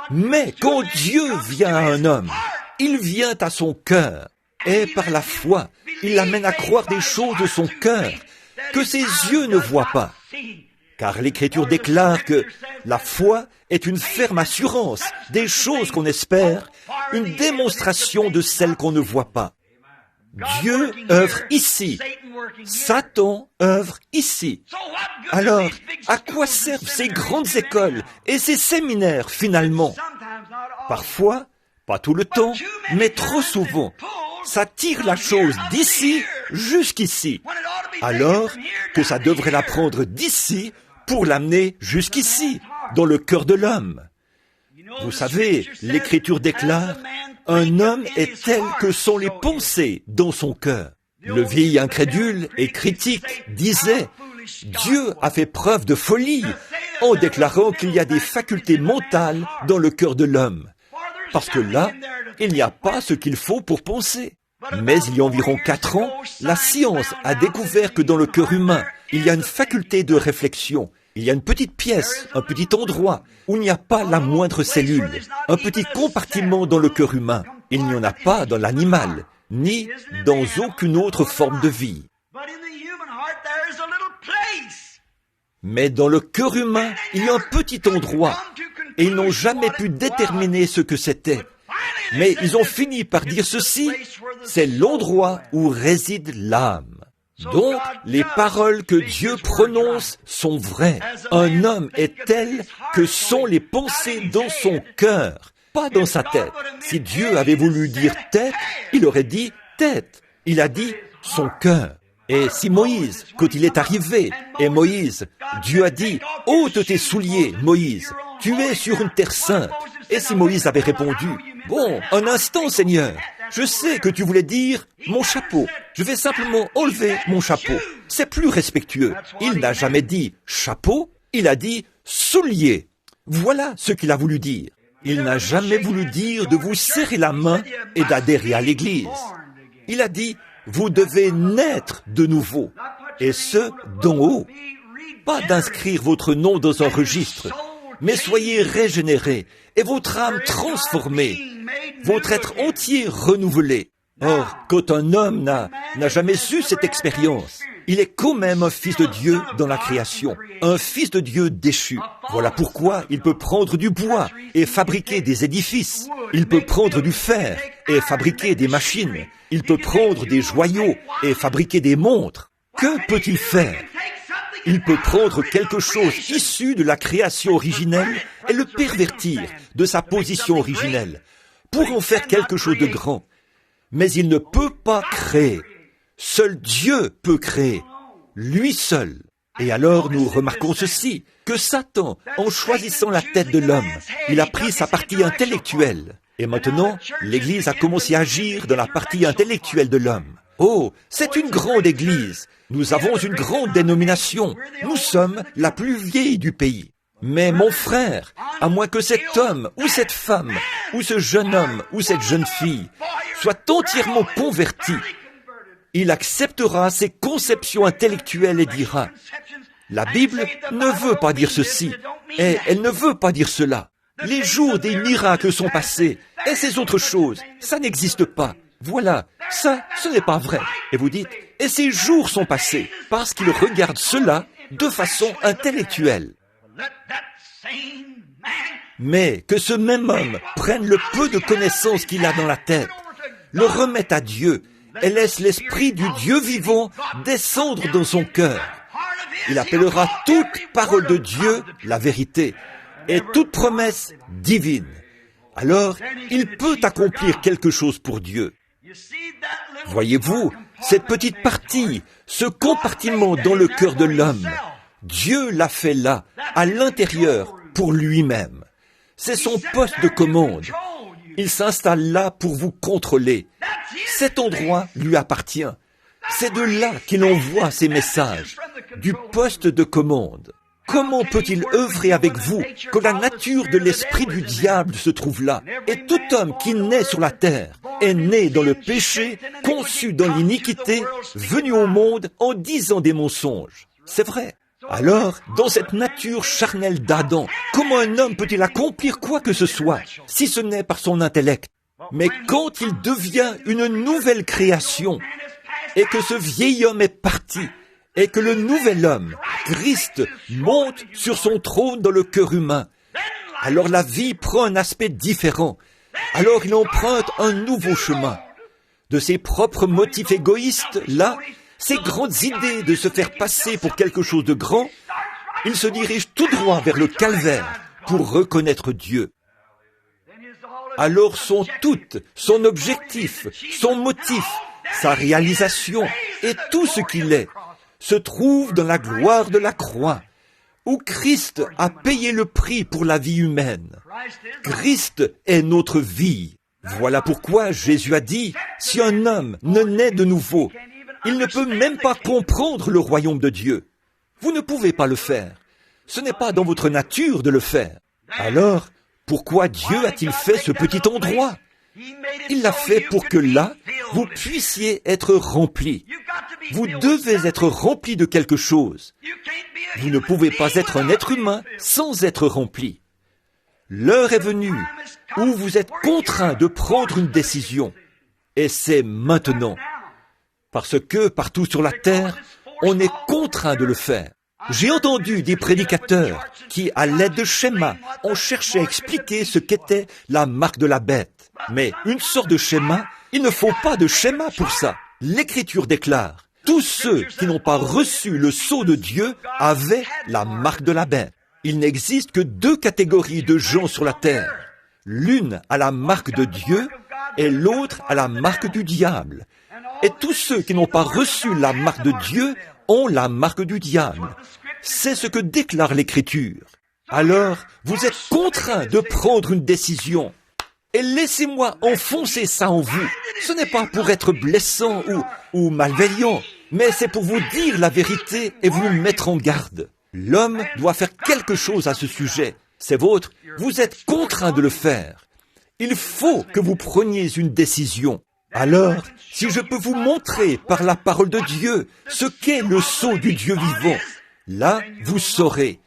Mais quand Dieu vient à un homme, il vient à son cœur. Et par la foi, il l'amène à croire des choses de son cœur que ses yeux ne voient pas. Car l'Écriture déclare que la foi est une ferme assurance des choses qu'on espère, une démonstration de celles qu'on ne voit pas. Dieu œuvre ici. Satan œuvre ici. Alors, à quoi servent ces grandes écoles et ces séminaires finalement? Parfois, pas tout le temps, mais trop souvent, ça tire la chose d'ici jusqu'ici, alors que ça devrait la prendre d'ici pour l'amener jusqu'ici, dans le cœur de l'homme. Vous savez, l'Écriture déclare, un homme est tel que sont les pensées dans son cœur. Le vieil incrédule et critique disait, Dieu a fait preuve de folie en déclarant qu'il y a des facultés mentales dans le cœur de l'homme. Parce que là, il n'y a pas ce qu'il faut pour penser. Mais il y a environ 4 ans, la science a découvert que dans le cœur humain, il y a une faculté de réflexion. Il y a une petite pièce, un petit endroit où il n'y a pas la moindre cellule, un petit compartiment dans le cœur humain. Il n'y en a pas dans l'animal, ni dans aucune autre forme de vie. Mais dans le cœur humain, il y a un petit endroit, et ils n'ont jamais pu déterminer ce que c'était. Mais ils ont fini par dire ceci, c'est l'endroit où réside l'âme. Donc, les paroles que Dieu prononce sont vraies. Un homme est tel que sont les pensées dans son cœur, pas dans sa tête. Si Dieu avait voulu dire tête, il aurait dit tête. Il a dit son cœur. Et si Moïse, quand il est arrivé, et Moïse, Dieu a dit, « ôte tes souliers, Moïse, tu es sur une terre sainte. » Et si Moïse avait répondu, « Bon, un instant, Seigneur, je sais que tu voulais dire mon chapeau. Je vais simplement enlever mon chapeau. » C'est plus respectueux. Il n'a jamais dit chapeau, il a dit soulier. Voilà ce qu'il a voulu dire. Il n'a jamais voulu dire de vous serrer la main et d'adhérer à l'Église. Il a dit, vous devez naître de nouveau, et ce, d'en haut. Pas d'inscrire votre nom dans un registre, mais soyez régénérés, et votre âme transformée, votre être entier renouvelé. Or, quand un homme n'a jamais eu cette expérience, il est quand même un fils de Dieu dans la création, un fils de Dieu déchu. Voilà pourquoi il peut prendre du bois et fabriquer des édifices. Il peut prendre du fer et fabriquer des machines. Il peut prendre des joyaux et fabriquer des montres. Que peut-il faire? Il peut prendre quelque chose issu de la création originelle et le pervertir de sa position originelle pour en faire quelque chose de grand. Mais il ne peut pas créer. Seul Dieu peut créer, lui seul. Et alors nous remarquons ceci, que Satan, en choisissant la tête de l'homme, il a pris sa partie intellectuelle. Et maintenant, l'Église a commencé à agir dans la partie intellectuelle de l'homme. Oh, c'est une grande Église. Nous avons une grande dénomination. Nous sommes la plus vieille du pays. Mais mon frère, à moins que cet homme ou cette femme, ou ce jeune homme ou cette jeune fille soit entièrement converti, il acceptera ses conceptions intellectuelles et dira, la Bible ne veut pas dire ceci, et elle ne veut pas dire cela. Les jours des miracles sont passés, et ces autres choses, ça n'existe pas. Voilà, ça, ce n'est pas vrai. Et vous dites, et ces jours sont passés, parce qu'il regarde cela de façon intellectuelle. Mais que ce même homme prenne le peu de connaissances qu'il a dans la tête, le remette à Dieu, et laisse l'Esprit du Dieu vivant descendre dans son cœur. Il appellera toute parole de Dieu la vérité, et toute promesse divine. Alors, il peut accomplir quelque chose pour Dieu. Voyez-vous, cette petite partie, ce compartiment dans le cœur de l'homme, Dieu l'a fait là, à l'intérieur, pour lui-même. C'est son poste de commande. Il s'installe là pour vous contrôler. Cet endroit lui appartient. C'est de là qu'il envoie ses messages, du poste de commande. Comment peut-il œuvrer avec vous quand la nature de l'esprit du diable se trouve là? Et tout homme qui naît sur la terre est né dans le péché, conçu dans l'iniquité, venu au monde en disant des mensonges. C'est vrai. Alors, dans cette nature charnelle d'Adam, comment un homme peut-il accomplir quoi que ce soit, si ce n'est par son intellect? Mais quand il devient une nouvelle création, et que ce vieil homme est parti, et que le nouvel homme, Christ, monte sur son trône dans le cœur humain, alors la vie prend un aspect différent. Alors il emprunte un nouveau chemin. De ses propres motifs égoïstes, là, ses grandes idées de se faire passer pour quelque chose de grand, il se dirige tout droit vers le calvaire pour reconnaître Dieu. Alors son objectif, son motif, sa réalisation et tout ce qu'il est se trouve dans la gloire de la croix, où Christ a payé le prix pour la vie humaine. Christ est notre vie. Voilà pourquoi Jésus a dit, si un homme ne naît de nouveau, il ne peut même pas comprendre le royaume de Dieu. Vous ne pouvez pas le faire. Ce n'est pas dans votre nature de le faire. Alors, pourquoi Dieu a-t-il fait ce petit endroit? Il l'a fait pour que là, vous puissiez être remplis. Vous devez être remplis de quelque chose. Vous ne pouvez pas être un être humain sans être rempli. L'heure est venue où vous êtes contraint de prendre une décision. Et c'est maintenant. Parce que partout sur la terre, on est contraint de le faire. J'ai entendu des prédicateurs qui, à l'aide de schémas, ont cherché à expliquer ce qu'était la marque de la bête. Mais une sorte de schéma, il ne faut pas de schéma pour ça. L'Écriture déclare, tous ceux qui n'ont pas reçu le sceau de Dieu avaient la marque de la bête. Il n'existe que deux catégories de gens sur la terre. L'une a la marque de Dieu et l'autre a la marque du diable. Et tous ceux qui n'ont pas reçu la marque de Dieu ont la marque du diable. C'est ce que déclare l'Écriture. Alors, vous êtes contraints de prendre une décision. Et laissez-moi enfoncer ça en vous. Ce n'est pas pour être blessant ou malveillant, mais c'est pour vous dire la vérité et vous mettre en garde. L'homme doit faire quelque chose à ce sujet. C'est vôtre, vous êtes contraints de le faire. Il faut que vous preniez une décision. Alors, si je peux vous montrer par la parole de Dieu ce qu'est le sceau du Dieu vivant, là, vous saurez.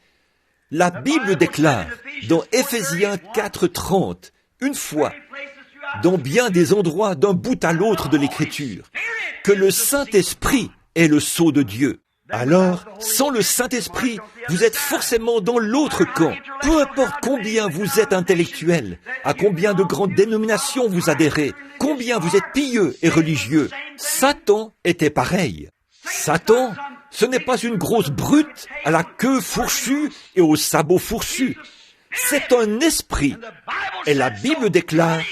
La Bible déclare dans Éphésiens 4:30, une fois, dans bien des endroits d'un bout à l'autre de l'Écriture, que le Saint-Esprit est le sceau de Dieu. Alors, sans le Saint-Esprit, vous êtes forcément dans l'autre camp. Peu importe combien vous êtes intellectuel, à combien de grandes dénominations vous adhérez, combien vous êtes pieux et religieux, Satan était pareil. Satan, ce n'est pas une grosse brute à la queue fourchue et aux sabots fourchus. C'est un esprit. Et la Bible déclare,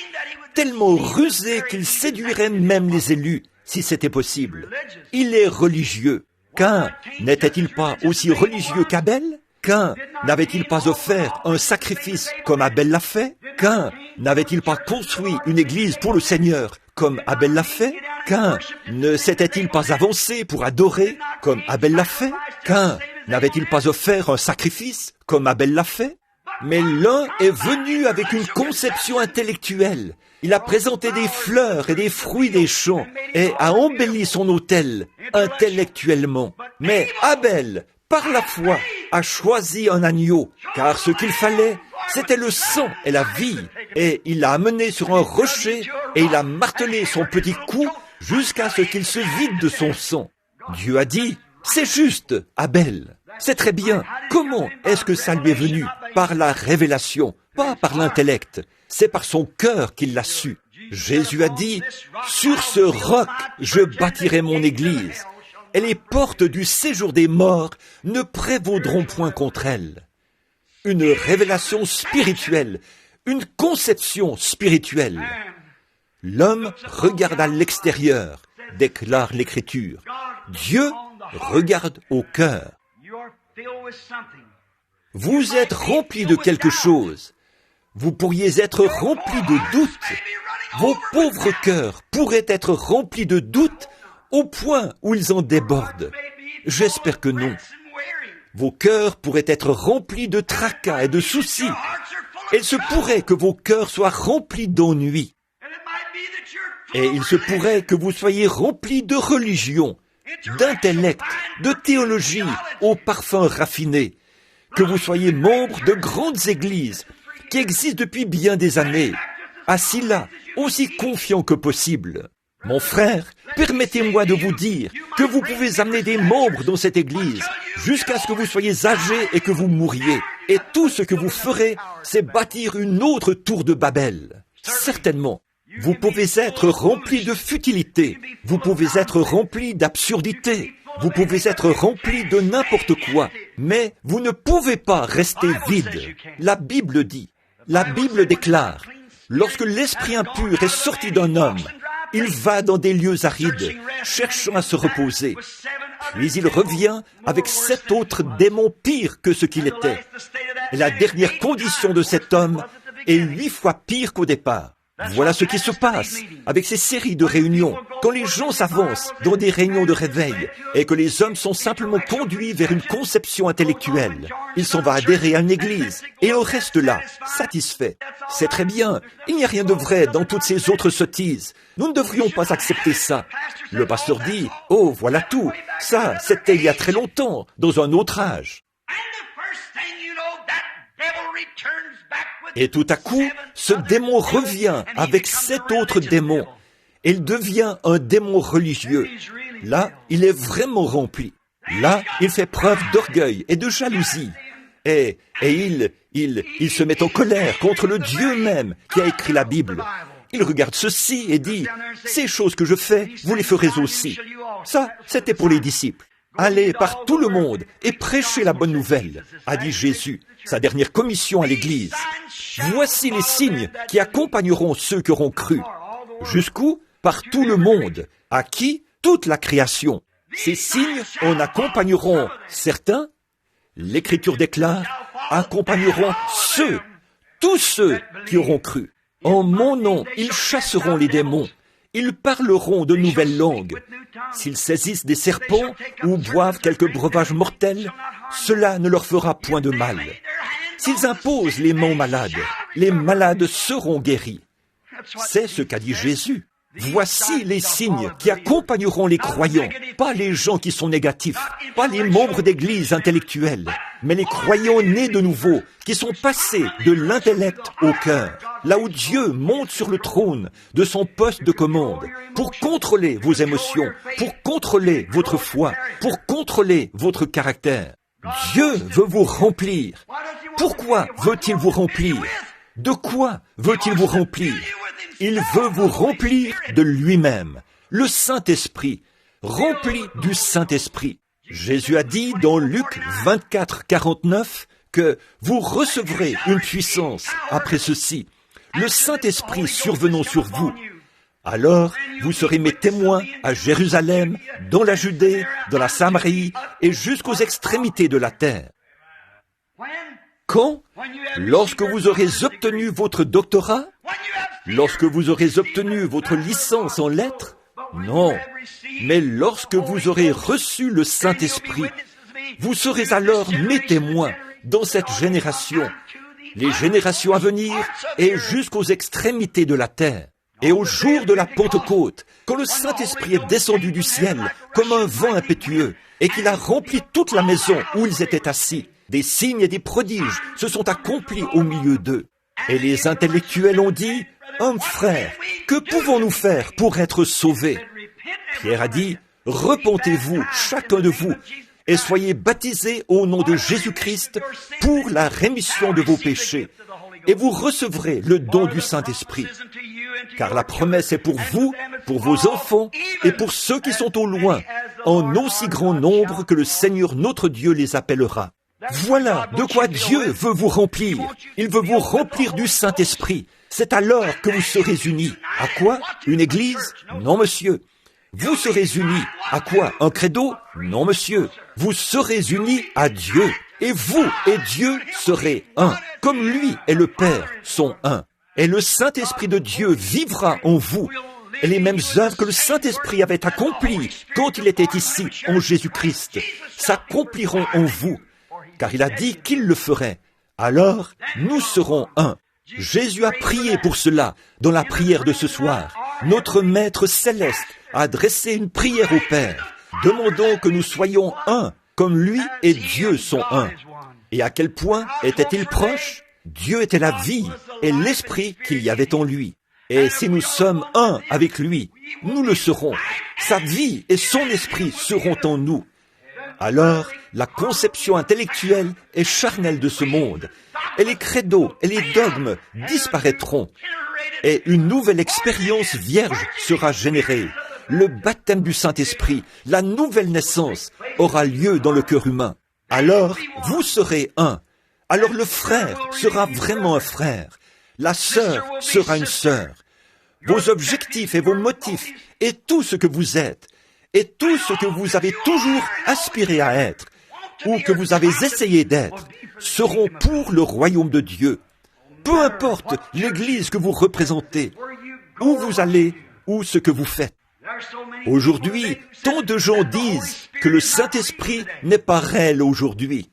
tellement rusé qu'il séduirait même les élus, si c'était possible. Il est religieux. Caïn n'était-il pas aussi religieux qu'Abel? Caïn n'avait-il pas offert un sacrifice comme Abel l'a fait? Caïn n'avait-il pas construit une église pour le Seigneur comme Abel l'a fait? Caïn ne s'était-il pas avancé pour adorer comme Abel l'a fait? Caïn n'avait-il pas offert un sacrifice comme Abel l'a fait? Mais l'un est venu avec une conception intellectuelle. Il a présenté des fleurs et des fruits des champs et a embelli son autel intellectuellement. Mais Abel, par la foi, a choisi un agneau, car ce qu'il fallait, c'était le sang et la vie. Et il l'a amené sur un rocher et il a martelé son petit cou jusqu'à ce qu'il se vide de son sang. Dieu a dit, c'est juste, Abel. C'est très bien. Comment est-ce que ça lui est venu? Par la révélation, pas par l'intellect. C'est par son cœur qu'il l'a su. Jésus a dit, « Sur ce roc, je bâtirai mon église, et les portes du séjour des morts ne prévaudront point contre elle. » Une révélation spirituelle, une conception spirituelle. L'homme regarde à l'extérieur, déclare l'Écriture. Dieu regarde au cœur. Vous êtes rempli de quelque chose. Vous pourriez être rempli de doutes. Vos pauvres cœurs pourraient être remplis de doutes au point où ils en débordent. J'espère que non. Vos cœurs pourraient être remplis de tracas et de soucis. Il se pourrait que vos cœurs soient remplis d'ennui. Et il se pourrait que vous soyez remplis de religion, d'intellect, de théologie au parfum raffiné, que vous soyez membre de grandes églises qui existent depuis bien des années, assis là, aussi confiants que possible. Mon frère, permettez-moi de vous dire que vous pouvez amener des membres dans cette église jusqu'à ce que vous soyez âgés et que vous mouriez. Et tout ce que vous ferez, c'est bâtir une autre tour de Babel. Certainement. Vous pouvez être rempli de futilité. Vous pouvez être rempli d'absurdité. Vous pouvez être rempli de n'importe quoi. Mais vous ne pouvez pas rester vide. La Bible dit, la Bible déclare, lorsque l'esprit impur est sorti d'un homme, il va dans des lieux arides, cherchant à se reposer. Puis il revient avec 7 autres démons pires que ce qu'il était. Et la dernière condition de cet homme est 8 fois pire qu'au départ. Voilà ce qui se passe avec ces séries de réunions. Quand les gens s'avancent dans des réunions de réveil et que les hommes sont simplement conduits vers une conception intellectuelle, ils s'en vont adhérer à une église et on reste là, satisfait. C'est très bien, il n'y a rien de vrai dans toutes ces autres sottises. Nous ne devrions pas accepter ça. Le pasteur dit, « Oh, voilà tout. Ça, c'était il y a très longtemps, dans un autre âge. » Et tout à coup, ce démon revient avec 7 autres démons. Il devient un démon religieux. Là, il est vraiment rempli. Là, il fait preuve d'orgueil et de jalousie. Et il se met en colère contre le Dieu même qui a écrit la Bible. Il regarde ceci et dit, « Ces choses que je fais, vous les ferez aussi. » Ça, c'était pour les disciples. « Allez par tout le monde et prêchez la bonne nouvelle, » a dit Jésus, sa dernière commission à l'Église. « Voici les signes qui accompagneront ceux qui auront cru. » Jusqu'où? Par tout le monde. À qui? Toute la création. Ces signes en accompagneront certains. L'Écriture déclare, accompagneront ceux, tous ceux qui auront cru. En mon nom, ils chasseront les démons. Ils parleront de nouvelles langues. S'ils saisissent des serpents ou boivent quelques breuvages mortels, cela ne leur fera point de mal. S'ils imposent les mains les malades seront guéris. C'est ce qu'a dit Jésus. Voici les signes qui accompagneront les croyants, pas les gens qui sont négatifs, pas les membres d'église intellectuels, mais les croyants nés de nouveau, qui sont passés de l'intellect au cœur, là où Dieu monte sur le trône de son poste de commande, pour contrôler vos émotions, pour contrôler votre foi, pour contrôler votre caractère. Dieu veut vous remplir. Pourquoi veut-il vous remplir? De quoi veut-il vous remplir? Il veut vous remplir de lui-même, le Saint-Esprit, rempli du Saint-Esprit. Jésus a dit dans Luc 24, 49 que vous recevrez une puissance après ceci, le Saint-Esprit survenant sur vous. Alors, vous serez mes témoins à Jérusalem, dans la Judée, dans la Samarie et jusqu'aux extrémités de la terre. Quand? Lorsque vous aurez obtenu votre doctorat? Lorsque vous aurez obtenu votre licence en lettres? Non, mais lorsque vous aurez reçu le Saint-Esprit, vous serez alors mes témoins dans cette génération, les générations à venir et jusqu'aux extrémités de la terre. Et au jour de la Pentecôte, quand le Saint-Esprit est descendu du ciel comme un vent impétueux et qu'il a rempli toute la maison où ils étaient assis, des signes et des prodiges se sont accomplis au milieu d'eux. Et les intellectuels ont dit, « Homme frère, que pouvons-nous faire pour être sauvés ?» Pierre a dit, « Repentez-vous, chacun de vous, et soyez baptisés au nom de Jésus-Christ pour la rémission de vos péchés, et vous recevrez le don du Saint-Esprit. Car la promesse est pour vous, pour vos enfants, et pour ceux qui sont au loin, en aussi grand nombre que le Seigneur notre Dieu les appellera. » Voilà de quoi Dieu veut vous remplir. Il veut vous remplir du Saint-Esprit. C'est alors que vous serez unis. À quoi? Une église? Non, monsieur. Vous serez unis. À quoi? Un credo? Non, monsieur. Vous serez unis à Dieu. Et vous et Dieu serez un. Comme lui et le Père sont un. Et le Saint-Esprit de Dieu vivra en vous. Et les mêmes œuvres que le Saint-Esprit avait accomplies quand il était ici, en Jésus-Christ, s'accompliront en vous. Car il a dit qu'il le ferait. Alors, nous serons un. Jésus a prié pour cela dans la prière de ce soir. Notre Maître Céleste a adressé une prière au Père, demandant que nous soyons un, comme lui et Dieu sont un. Et à quel point était-il proche? Dieu était la vie et l'esprit qu'il y avait en lui. Et si nous sommes un avec lui, nous le serons. Sa vie et son esprit seront en nous. Alors, la conception intellectuelle et charnelle de ce monde, et les credos et les dogmes disparaîtront, et une nouvelle expérience vierge sera générée. Le baptême du Saint-Esprit, la nouvelle naissance, aura lieu dans le cœur humain. Alors, vous serez un. Alors le frère sera vraiment un frère. La sœur sera une sœur. Vos objectifs et vos motifs, et tout ce que vous êtes, et tout ce que vous avez toujours aspiré à être, ou que vous avez essayé d'être, seront pour le royaume de Dieu. Peu importe l'église que vous représentez, où vous allez, ou ce que vous faites. Aujourd'hui, tant de gens disent que le Saint-Esprit n'est pas réel aujourd'hui,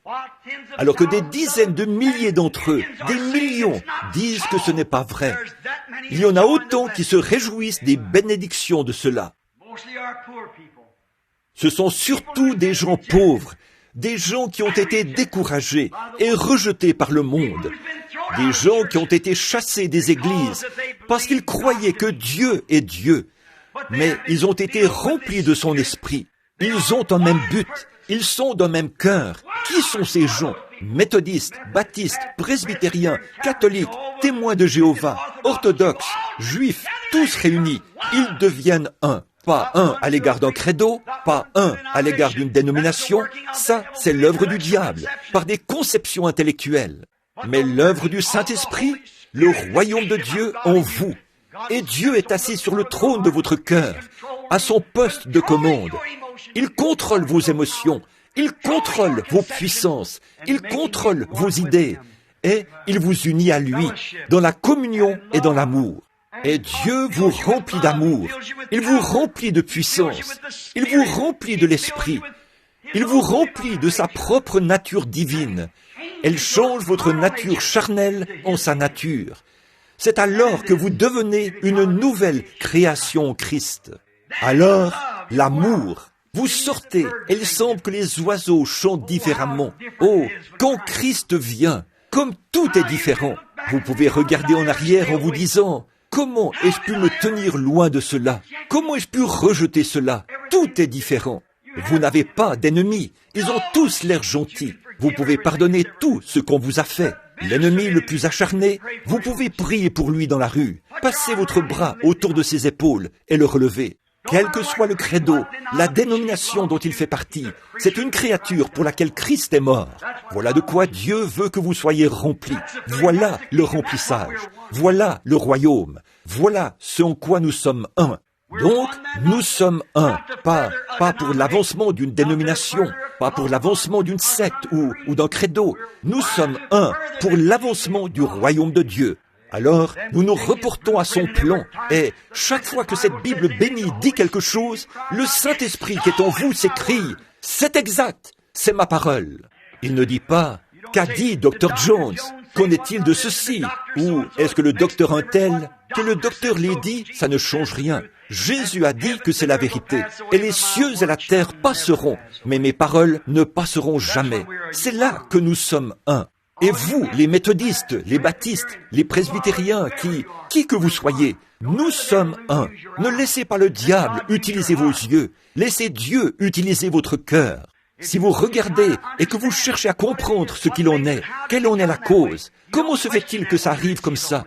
alors que des dizaines de milliers d'entre eux, des millions, disent que ce n'est pas vrai. Il y en a autant qui se réjouissent des bénédictions de cela. Ce sont surtout des gens pauvres, des gens qui ont été découragés et rejetés par le monde, des gens qui ont été chassés des églises parce qu'ils croyaient que Dieu est Dieu, mais ils ont été remplis de son esprit. Ils ont un même but, Ils sont d'un même cœur. Qui sont ces gens? Méthodistes, baptistes, presbytériens, catholiques, témoins de Jéhovah, orthodoxes, juifs, tous réunis. Ils deviennent un. Pas un à l'égard d'un credo, pas un à l'égard d'une dénomination. Ça, c'est l'œuvre du diable, par des conceptions intellectuelles. Mais l'œuvre du Saint-Esprit, le royaume de Dieu en vous. Et Dieu est assis sur le trône de votre cœur, à son poste de commande. Il contrôle vos émotions, il contrôle vos puissances, il contrôle vos idées, et il vous unit à lui, dans la communion et dans l'amour. Et Dieu vous remplit d'amour, il vous remplit de puissance, il vous remplit de l'Esprit, il vous remplit de sa propre nature divine. Elle change votre nature charnelle en sa nature. C'est alors que vous devenez une nouvelle création en Christ. Alors, l'amour, vous sortez, et il semble que les oiseaux chantent différemment. Oh, quand Christ vient, comme tout est différent, vous pouvez regarder en arrière en vous disant, comment ai-je pu me tenir loin de cela? Comment ai-je pu rejeter cela? Tout est différent. Vous n'avez pas d'ennemis, ils ont tous l'air gentils. Vous pouvez pardonner tout ce qu'on vous a fait. L'ennemi le plus acharné, vous pouvez prier pour lui dans la rue. Passez votre bras autour de ses épaules et le relever. Quel que soit le credo, la dénomination dont il fait partie, c'est une créature pour laquelle Christ est mort. Voilà de quoi Dieu veut que vous soyez remplis. Voilà le remplissage. Voilà le royaume. Voilà ce en quoi nous sommes un. Donc, nous sommes un, pas pour l'avancement d'une dénomination, pas pour l'avancement d'une secte ou d'un credo. Nous sommes un pour l'avancement du royaume de Dieu. Alors, nous nous reportons à son plan, et chaque fois que cette Bible bénie dit quelque chose, le Saint-Esprit qui est en vous s'écrie, « C'est exact, c'est ma parole ». Il ne dit pas, « Qu'a dit Dr. Jones? Qu'en est-il de ceci? Ou est-ce que le docteur un tel? Que le docteur l'ait dit, ça ne change rien. Jésus a dit que c'est la vérité. Et les cieux et la terre passeront, mais mes paroles ne passeront jamais. C'est là que nous sommes un. Et vous, les méthodistes, les baptistes, les presbytériens, qui que vous soyez, nous sommes un. Ne laissez pas le diable utiliser vos yeux. Laissez Dieu utiliser votre cœur. Si vous regardez et que vous cherchez à comprendre ce qu'il en est, quelle en est la cause, comment se fait-il que ça arrive comme ça?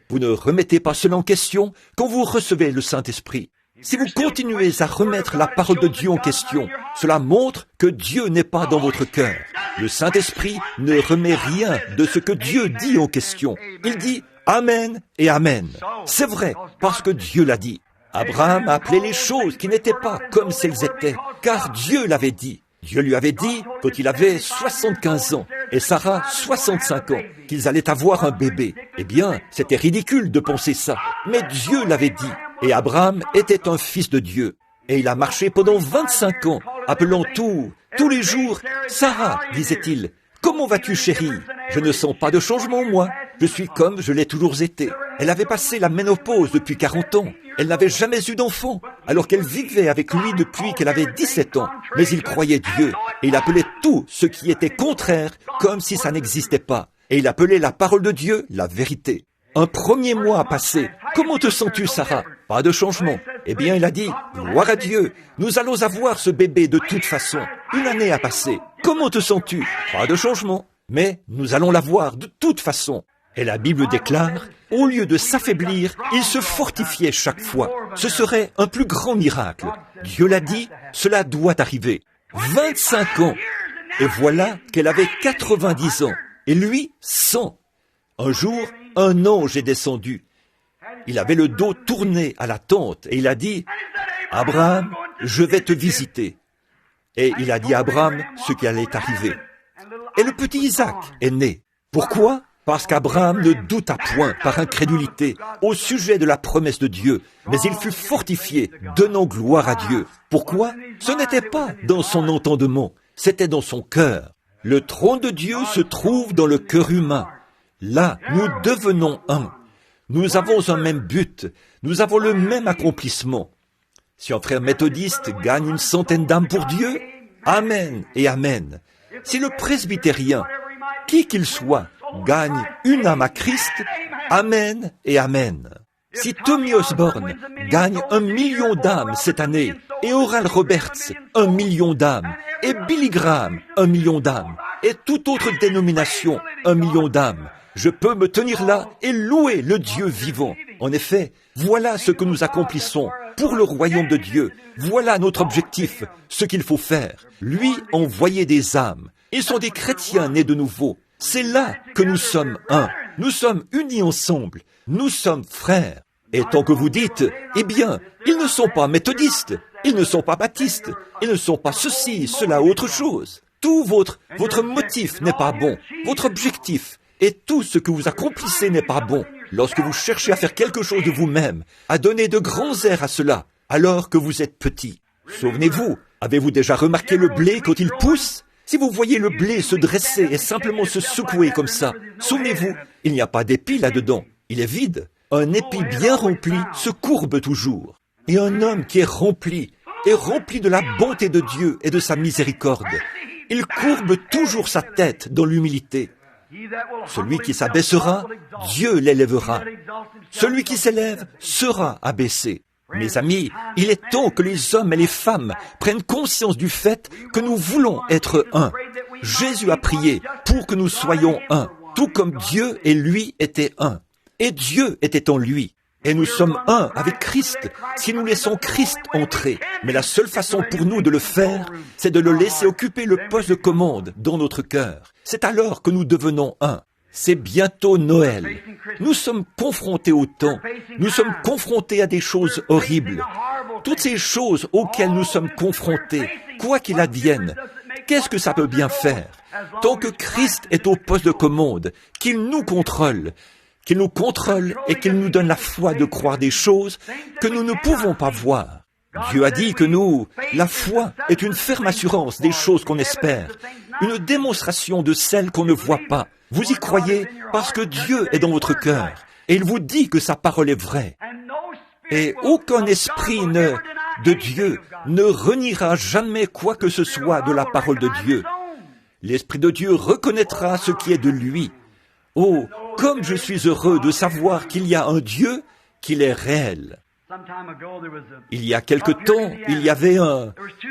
Vous ne remettez pas cela en question quand vous recevez le Saint-Esprit. Si vous continuez à remettre la parole de Dieu en question, cela montre que Dieu n'est pas dans votre cœur. Le Saint-Esprit ne remet rien de ce que Dieu dit en question. Il dit Amen et Amen. C'est vrai, parce que Dieu l'a dit. Abraham a appelé les choses qui n'étaient pas comme si elles étaient, car Dieu l'avait dit. Dieu lui avait dit, quand il avait 75 ans, et Sarah 65 ans, qu'ils allaient avoir un bébé. Eh bien, c'était ridicule de penser ça. Mais Dieu l'avait dit. Et Abraham était un fils de Dieu. Et il a marché pendant 25 ans, appelant tous les jours, « Sarah, disait-il, comment vas-tu, chérie? Je ne sens pas de changement, moi. Je suis comme je l'ai toujours été. » Elle avait passé la ménopause depuis 40 ans. Elle n'avait jamais eu d'enfant, alors qu'elle vivait avec lui depuis qu'elle avait 17 ans. Mais il croyait Dieu, et il appelait tout ce qui était contraire comme si ça n'existait pas. Et il appelait la parole de Dieu la vérité. Un premier mois a passé. Comment te sens-tu, Sarah? Pas de changement. Eh bien, il a dit, gloire à Dieu, nous allons avoir ce bébé de toute façon. Une année a passé. Comment te sens-tu? Pas de changement. Mais nous allons l'avoir de toute façon. Et la Bible déclare, au lieu de s'affaiblir, il se fortifiait chaque fois. Ce serait un plus grand miracle. Dieu l'a dit, cela doit arriver. 25 ans. Et voilà qu'elle avait 90 ans. Et lui, 100. Un jour, un ange est descendu. Il avait le dos tourné à la tente et il a dit, « Abraham, je vais te visiter. » Et il a dit à Abraham ce qui allait arriver. Et le petit Isaac est né. Pourquoi? Parce qu'Abraham ne douta point par incrédulité au sujet de la promesse de Dieu, mais il fut fortifié, donnant gloire à Dieu. Pourquoi? Ce n'était pas dans son entendement, c'était dans son cœur. Le trône de Dieu se trouve dans le cœur humain. Là, nous devenons un. Nous avons un même but, nous avons le même accomplissement. Si un frère méthodiste gagne 100 d'âmes pour Dieu, Amen et Amen. Si le presbytérien, qui qu'il soit, gagne une âme à Christ, Amen et Amen. Si Tommy Osborne gagne 1 million d'âmes cette année, et Oral Roberts 1 million d'âmes, Et Billy Graham, 1 million d'âmes. Et toute autre dénomination, 1 million d'âmes. Je peux me tenir là et louer le Dieu vivant. En effet, voilà ce que nous accomplissons pour le royaume de Dieu. Voilà notre objectif, ce qu'il faut faire. Lui envoyer des âmes. Ils sont des chrétiens nés de nouveau. C'est là que nous sommes un. Nous sommes unis ensemble. Nous sommes frères. Et tant que vous dites, eh bien, ils ne sont pas méthodistes, ils ne sont pas baptistes, ils ne sont pas ceci, cela, autre chose. Tout votre motif n'est pas bon. Votre objectif et tout ce que vous accomplissez n'est pas bon. Lorsque vous cherchez à faire quelque chose de vous-même, à donner de grands airs à cela, alors que vous êtes petit. Souvenez-vous, avez-vous déjà remarqué le blé quand il pousse? Si vous voyez le blé se dresser et simplement se secouer comme ça, souvenez-vous, il n'y a pas d'épi là-dedans, il est vide. Un épi bien rempli se courbe toujours. Et un homme qui est rempli de la bonté de Dieu et de sa miséricorde, il courbe toujours sa tête dans l'humilité. Celui qui s'abaissera, Dieu l'élèvera. Celui qui s'élève sera abaissé. Mes amis, il est temps que les hommes et les femmes prennent conscience du fait que nous voulons être un. Jésus a prié pour que nous soyons un, tout comme Dieu et lui étaient un. Et Dieu était en lui. Et nous sommes un avec Christ si nous laissons Christ entrer. Mais la seule façon pour nous de le faire, c'est de le laisser occuper le poste de commande dans notre cœur. C'est alors que nous devenons un. C'est bientôt Noël. Nous sommes confrontés au temps. Nous sommes confrontés à des choses horribles. Toutes ces choses auxquelles nous sommes confrontés, quoi qu'il advienne, qu'est-ce que ça peut bien faire? Tant que Christ est au poste de commande, qu'il nous contrôle et qu'il nous donne la foi de croire des choses que nous ne pouvons pas voir. Dieu a dit que la foi est une ferme assurance des choses qu'on espère, une démonstration de celles qu'on ne voit pas. Vous y croyez parce que Dieu est dans votre cœur et il vous dit que sa parole est vraie. Et aucun esprit de Dieu ne reniera jamais quoi que ce soit de la parole de Dieu. L'Esprit de Dieu reconnaîtra ce qui est de lui. Oh, comme je suis heureux de savoir qu'il y a un Dieu, qu'il est réel. Il y a quelque temps,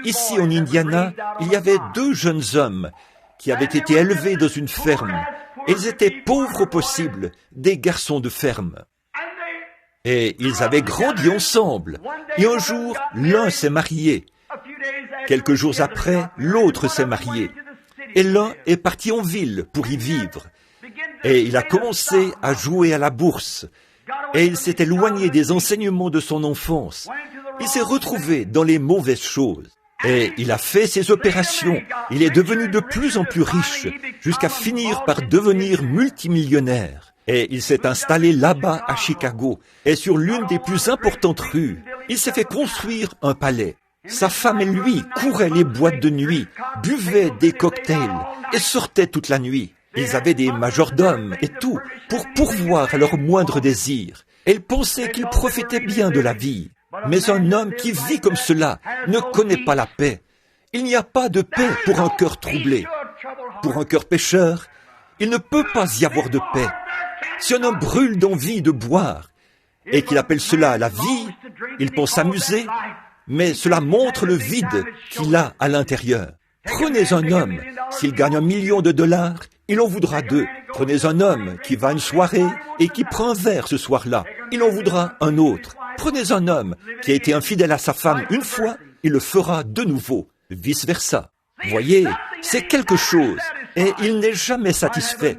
ici en Indiana, il y avait 2 jeunes hommes qui avaient été élevés dans une ferme. Ils étaient pauvres au possible, des garçons de ferme. Et ils avaient grandi ensemble. Et un jour, l'un s'est marié. Quelques jours après, l'autre s'est marié. Et l'un est parti en ville pour y vivre. Et il a commencé à jouer à la bourse. Et il s'est éloigné des enseignements de son enfance. Il s'est retrouvé dans les mauvaises choses. Et il a fait ses opérations. Il est devenu de plus en plus riche, jusqu'à finir par devenir multimillionnaire. Et il s'est installé là-bas à Chicago. Et sur l'une des plus importantes rues, il s'est fait construire un palais. Sa femme et lui couraient les boîtes de nuit, buvaient des cocktails et sortaient toute la nuit. Ils avaient des majordomes et tout pour pourvoir à leurs moindres désirs. Et ils pensaient qu'ils profitaient bien de la vie. Mais un homme qui vit comme cela ne connaît pas la paix. Il n'y a pas de paix pour un cœur troublé. Pour un cœur pécheur, il ne peut pas y avoir de paix. Si un homme brûle d'envie de boire et qu'il appelle cela la vie, il pense s'amuser, mais cela montre le vide qu'il a à l'intérieur. Prenez un homme, s'il gagne $1 million, il en voudra 2. Prenez un homme qui va à une soirée et qui prend un verre ce soir-là, il en voudra un autre. Prenez un homme qui a été infidèle à sa femme une fois, il le fera de nouveau, vice-versa. Voyez, c'est quelque chose, et il n'est jamais satisfait.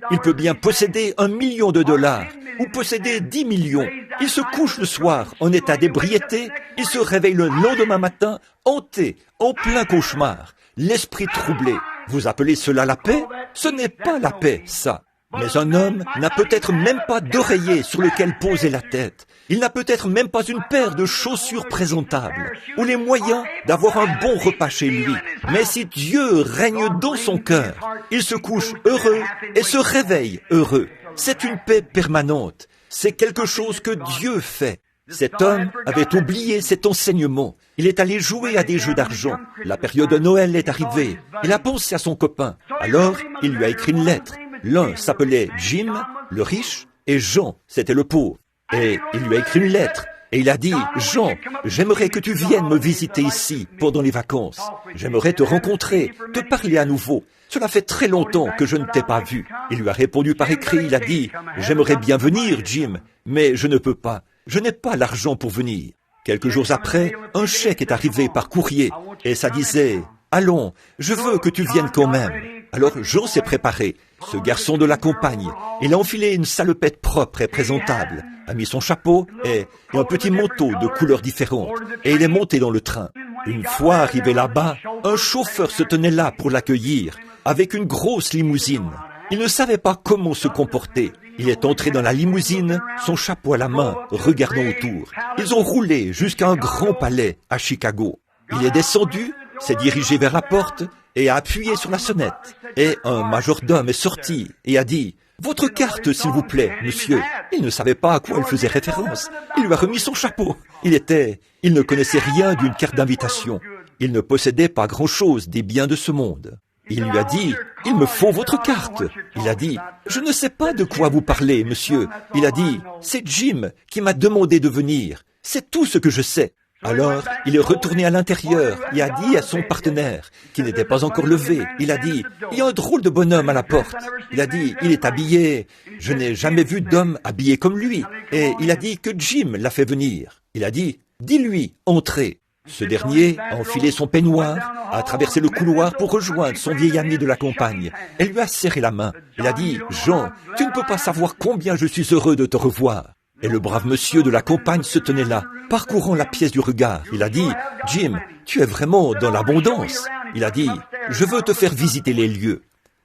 Il peut bien posséder $1 million ou posséder 10 millions. Il se couche le soir en état d'ébriété, il se réveille le lendemain matin hanté, en plein cauchemar, l'esprit troublé. Vous appelez cela la paix? Ce n'est pas la paix, ça. Mais un homme n'a peut-être même pas d'oreiller sur lequel poser la tête. Il n'a peut-être même pas une paire de chaussures présentables ou les moyens d'avoir un bon repas chez lui. Mais si Dieu règne dans son cœur, il se couche heureux et se réveille heureux. C'est une paix permanente. C'est quelque chose que Dieu fait. Cet homme avait oublié cet enseignement. Il est allé jouer à des jeux d'argent. La période de Noël est arrivée. Il a pensé à son copain. Alors, il lui a écrit une lettre. L'un s'appelait Jim, le riche, et Jean, c'était le pauvre. Et il lui a écrit une lettre. Et il a dit, Jean, j'aimerais que tu viennes me visiter ici pendant les vacances. J'aimerais te rencontrer, te parler à nouveau. Cela fait très longtemps que je ne t'ai pas vu. Il lui a répondu par écrit, il a dit, j'aimerais bien venir, Jim, mais je ne peux pas. Je n'ai pas l'argent pour venir. Quelques jours après, un chèque est arrivé par courrier et ça disait, allons, je veux que tu viennes quand même. Alors Jean s'est préparé. Ce garçon de la campagne, il a enfilé une salopette propre et présentable, a mis son chapeau et un petit manteau de couleurs différentes, et il est monté dans le train. Une fois arrivé là-bas, un chauffeur se tenait là pour l'accueillir, avec une grosse limousine. Il ne savait pas comment se comporter. Il est entré dans la limousine, son chapeau à la main, regardant autour. Ils ont roulé jusqu'à un grand palais à Chicago. Il est descendu, s'est dirigé vers la porte et a appuyé sur la sonnette. Et un majordome est sorti et a dit « Votre carte, s'il vous plaît, monsieur ». Il ne savait pas à quoi elle faisait référence. Il lui a remis son chapeau. Il ne connaissait rien d'une carte d'invitation. Il ne possédait pas grand-chose des biens de ce monde. Il lui a dit « Il me faut votre carte ». Il a dit « Je ne sais pas de quoi vous parlez, monsieur ». Il a dit « C'est Jim qui m'a demandé de venir. C'est tout ce que je sais ». Alors, il est retourné à l'intérieur et a dit à son partenaire, qui n'était pas encore levé, il a dit « Il y a un drôle de bonhomme à la porte ». Il a dit « Il est habillé. Je n'ai jamais vu d'homme habillé comme lui. » Et il a dit que Jim l'a fait venir. Il a dit « Dis-lui, entrez ». Ce dernier a enfilé son peignoir, a traversé le couloir pour rejoindre son vieil ami de la campagne. Elle lui a serré la main. Il a dit « Jean, tu ne peux pas savoir combien je suis heureux de te revoir ». Et le brave monsieur de la campagne se tenait là, parcourant la pièce du regard. Il a dit « Jim, tu es vraiment dans l'abondance ». Il a dit « Je veux te faire visiter les lieux ».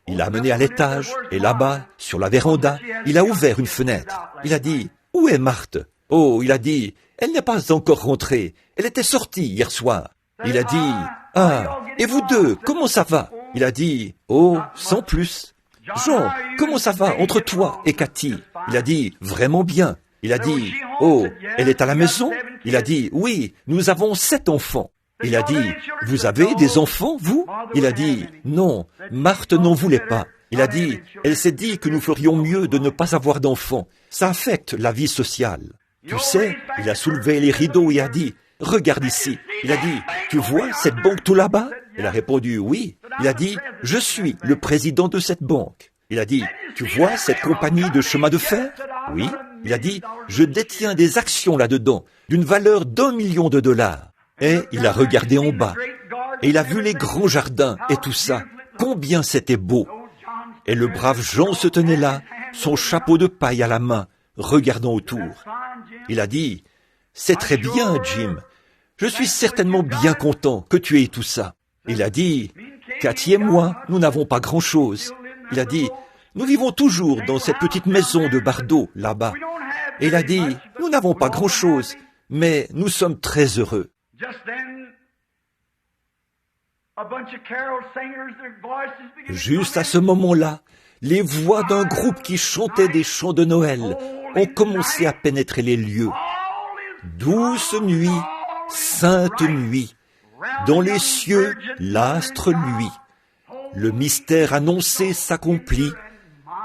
Il l'a amené à l'étage, et là-bas, sur la véranda, il a ouvert une fenêtre. Il a dit « Où est Marthe ?» Oh, il a dit « Elle n'est pas encore rentrée. Elle était sortie hier soir. » Il a dit « Ah, et vous deux, comment ça va ?» Il a dit « Oh, sans plus. » « Jean, comment ça va entre toi et Cathy ?» Il a dit « Vraiment bien. » Il a dit « Oh, elle est à la maison ?» Il a dit « Oui, nous avons 7 enfants. » Il a dit « Vous avez des enfants, vous ?» Il a dit « Non, Marthe n'en voulait pas. » Il a dit « Elle s'est dit que nous ferions mieux de ne pas avoir d'enfants. Ça affecte la vie sociale. » Tu sais, il a soulevé les rideaux et a dit « Regarde ici. » Il a dit « Tu vois cette banque tout là-bas ?» Il a répondu « Oui. » Il a dit « Je suis le président de cette banque. » Il a dit « Tu vois cette compagnie de chemin de fer ?» Oui. Il a dit « Je détiens des actions là-dedans, d'une valeur d'1 million de dollars. » Et il a regardé en bas, et il a vu les grands jardins et tout ça. Combien c'était beau. Et le brave Jean se tenait là, son chapeau de paille à la main, regardant autour. Il a dit « C'est très bien, Jim. Je suis certainement bien content que tu aies tout ça. » Il a dit « Cathy et moi, nous n'avons pas grand-chose. » Il a dit « Nous vivons toujours dans cette petite maison de Bardo, là-bas. » Et il a dit « Nous n'avons pas grand-chose, mais nous sommes très heureux. » Juste à ce moment-là, les voix d'un groupe qui chantait des chants de Noël ont commencé à pénétrer les lieux. Douce nuit, sainte nuit, dans les cieux, l'astre luit. Le mystère annoncé s'accomplit,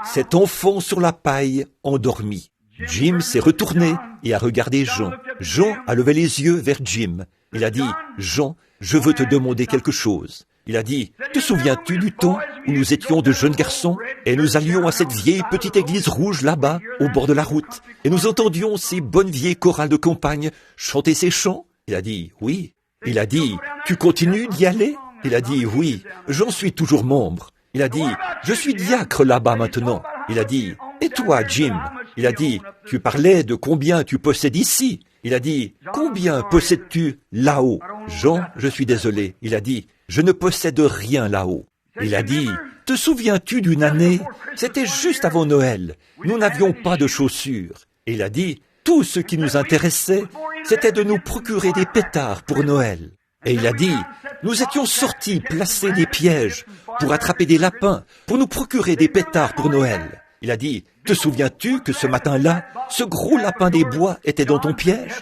cet enfant sur la paille endormi. Jim s'est retourné et a regardé Jean. Jean a levé les yeux vers Jim. Il a dit « Jean, je veux te demander quelque chose. » Il a dit « Te souviens-tu du temps où nous étions de jeunes garçons et nous allions à cette vieille petite église rouge là-bas, au bord de la route, et nous entendions ces bonnes vieilles chorales de campagne chanter ces chants ?» Il a dit « Oui. » Il a dit « Tu continues d'y aller ?» Il a dit « Oui, j'en suis toujours membre. » Il a dit « Je suis diacre là-bas maintenant. » Il a dit « Et toi, Jim ?» Il a dit « Tu parlais de combien tu possèdes ici. » Il a dit « Combien possèdes-tu là-haut ?» Jean, je suis désolé. Il a dit « Je ne possède rien là-haut. » Il a dit « Te souviens-tu d'une année? C'était juste avant Noël. Nous n'avions pas de chaussures. » Et il a dit « Tout ce qui nous intéressait, c'était de nous procurer des pétards pour Noël. » Et il a dit « Nous étions sortis placer des pièges pour attraper des lapins, pour nous procurer des pétards pour Noël. » Il a dit « Te souviens-tu que ce matin-là, ce gros lapin des bois était dans ton piège ?»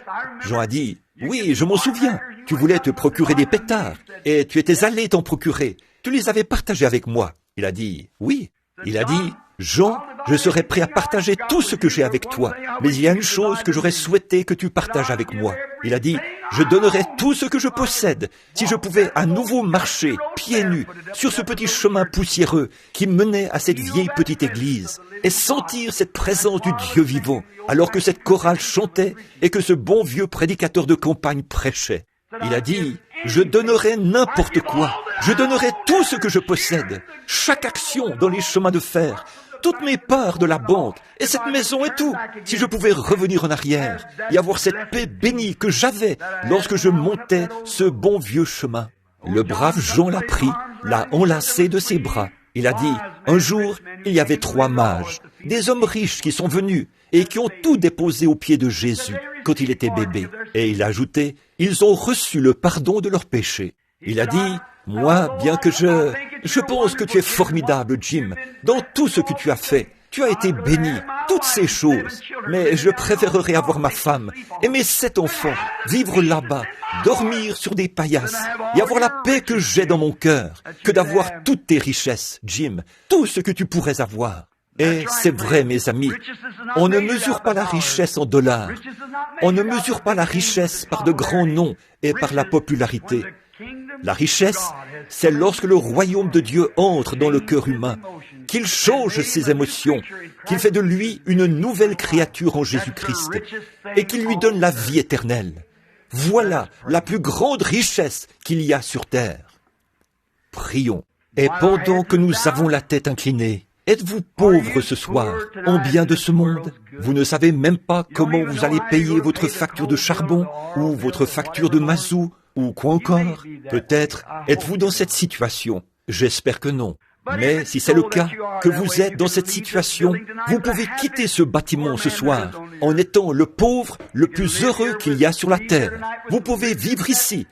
Jean a dit « Oui, je m'en souviens. Tu voulais te procurer des pétards, et tu étais allé t'en procurer. Tu les avais partagés avec moi. » Il a dit « Oui. » Il a dit Jean, je serais prêt à partager tout ce que j'ai avec toi, mais il y a une chose que j'aurais souhaité que tu partages avec moi. Il a dit, je donnerais tout ce que je possède si je pouvais à nouveau marcher, pieds nus, sur ce petit chemin poussiéreux qui menait à cette vieille petite église et sentir cette présence du Dieu vivant, alors que cette chorale chantait et que ce bon vieux prédicateur de campagne prêchait. Il a dit, je donnerai n'importe quoi, je donnerai tout ce que je possède, chaque action dans les chemins de fer, toutes mes parts de la banque, et cette maison et tout, si je pouvais revenir en arrière et avoir cette paix bénie que j'avais lorsque je montais ce bon vieux chemin. Le brave Jean l'a pris, l'a enlacé de ses bras. Il a dit, un jour, il y avait 3 mages, des hommes riches qui sont venus et qui ont tout déposé aux pieds de Jésus quand il était bébé. Et il a ajouté, ils ont reçu le pardon de leurs péchés. Il a dit, moi, bien que je pense que tu es formidable, Jim, dans tout ce que tu as fait. Tu as été béni, toutes ces choses. Mais je préférerais avoir ma femme et mes 7 enfants, vivre là-bas, dormir sur des paillasses et avoir la paix que j'ai dans mon cœur, que d'avoir toutes tes richesses, Jim, tout ce que tu pourrais avoir. Et c'est vrai, mes amis, on ne mesure pas la richesse en dollars. On ne mesure pas la richesse par de grands noms et par la popularité. La richesse, c'est lorsque le royaume de Dieu entre dans le cœur humain, qu'il change ses émotions, qu'il fait de lui une nouvelle créature en Jésus-Christ et qu'il lui donne la vie éternelle. Voilà la plus grande richesse qu'il y a sur terre. Prions. Et pendant que nous avons la tête inclinée, êtes-vous pauvre ce soir, en bien de ce monde? Vous ne savez même pas comment vous allez payer votre facture de charbon ou votre facture de mazout ou quoi encore? Peut-être êtes-vous dans cette situation. J'espère que non. Mais si c'est le cas, que vous êtes dans cette situation, vous pouvez quitter ce bâtiment ce soir en étant le pauvre le plus heureux qu'il y a sur la terre. Vous pouvez vivre ici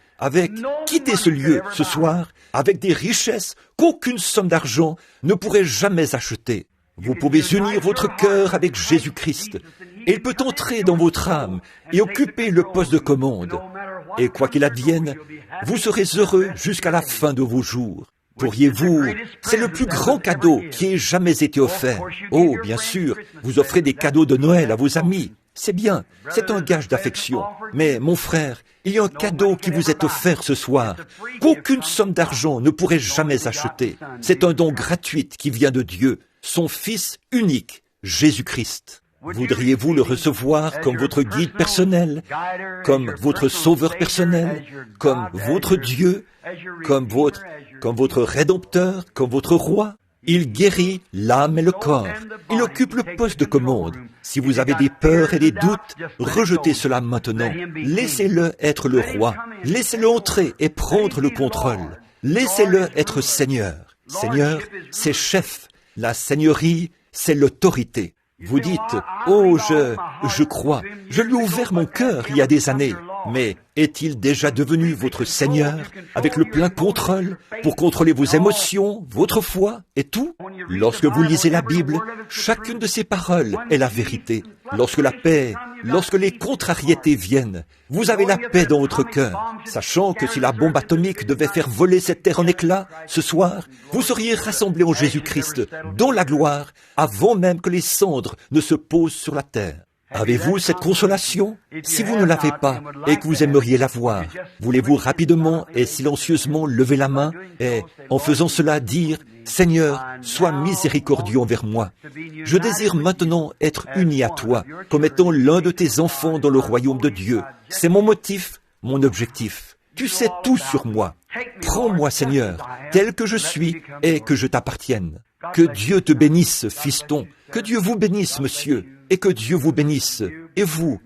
quitter ce lieu ce soir avec des richesses qu'aucune somme d'argent ne pourrait jamais acheter. Vous pouvez unir votre cœur avec Jésus-Christ et il peut entrer dans votre âme et occuper le poste de commande. Et quoi qu'il advienne, vous serez heureux jusqu'à la fin de vos jours. Pourriez-vous, c'est le plus grand cadeau qui ait jamais été offert. Oh, bien sûr, vous offrez des cadeaux de Noël à vos amis. C'est bien, c'est un gage d'affection. Mais, mon frère, il y a un cadeau qui vous est offert ce soir, qu'aucune somme d'argent ne pourrait jamais acheter. C'est un don gratuit qui vient de Dieu, son Fils unique, Jésus-Christ. Voudriez-vous le recevoir comme votre guide personnel, comme votre sauveur personnel, comme votre Dieu, comme votre Rédempteur, comme votre Roi? Il guérit l'âme et le corps. Il occupe le poste de commande. Si vous avez des peurs et des doutes, rejetez cela maintenant. Laissez-le être le Roi. Laissez-le entrer et prendre le contrôle. Laissez-le être Seigneur. Seigneur, c'est chef. La seigneurie, c'est l'autorité. Vous dites, oh, je crois, je lui ai ouvert mon cœur il y a des années. Mais est-il déjà devenu votre Seigneur avec le plein contrôle pour contrôler vos émotions, votre foi et tout? Lorsque vous lisez la Bible, chacune de ces paroles est la vérité. Lorsque la paix, lorsque les contrariétés viennent, vous avez la paix dans votre cœur, sachant que si la bombe atomique devait faire voler cette terre en éclats, ce soir, vous seriez rassemblés en Jésus-Christ, dans la gloire, avant même que les cendres ne se posent sur la terre. Avez-vous cette consolation? Si vous ne l'avez pas et que vous aimeriez l'avoir, voulez-vous rapidement et silencieusement lever la main et, en faisant cela, dire « Seigneur, sois miséricordieux envers moi. Je désire maintenant être uni à toi, comme étant l'un de tes enfants dans le royaume de Dieu. C'est mon motif, mon objectif. Tu sais tout sur moi. Prends-moi, Seigneur, tel que je suis et que je t'appartienne. Que Dieu te bénisse, fiston. Que Dieu vous bénisse, monsieur. Et que Dieu vous bénisse. Et vous,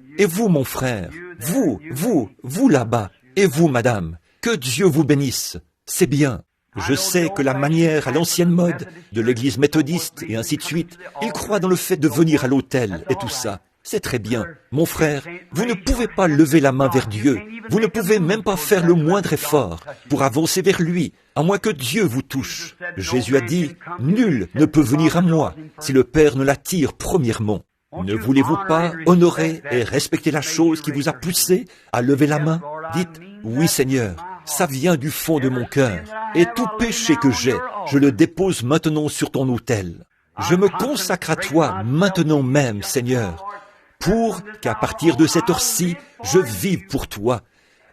mon frère. Vous là-bas. Et vous, madame. Que Dieu vous bénisse. C'est bien. Je sais que la manière à l'ancienne mode de l'église méthodiste et ainsi de suite, ils croient dans le fait de venir à l'autel et tout ça. C'est très bien. Mon frère, vous ne pouvez pas lever la main vers Dieu. Vous ne pouvez même pas faire le moindre effort pour avancer vers lui, à moins que Dieu vous touche. Jésus a dit, « Nul ne peut venir à moi si le Père ne l'attire premièrement. » Ne voulez-vous pas honorer et respecter la chose qui vous a poussé à lever la main? Dites, « Oui, Seigneur, ça vient du fond de mon cœur, et tout péché que j'ai, je le dépose maintenant sur ton autel. Je me consacre à toi maintenant même, Seigneur, pour qu'à partir de cette heure-ci, je vive pour toi.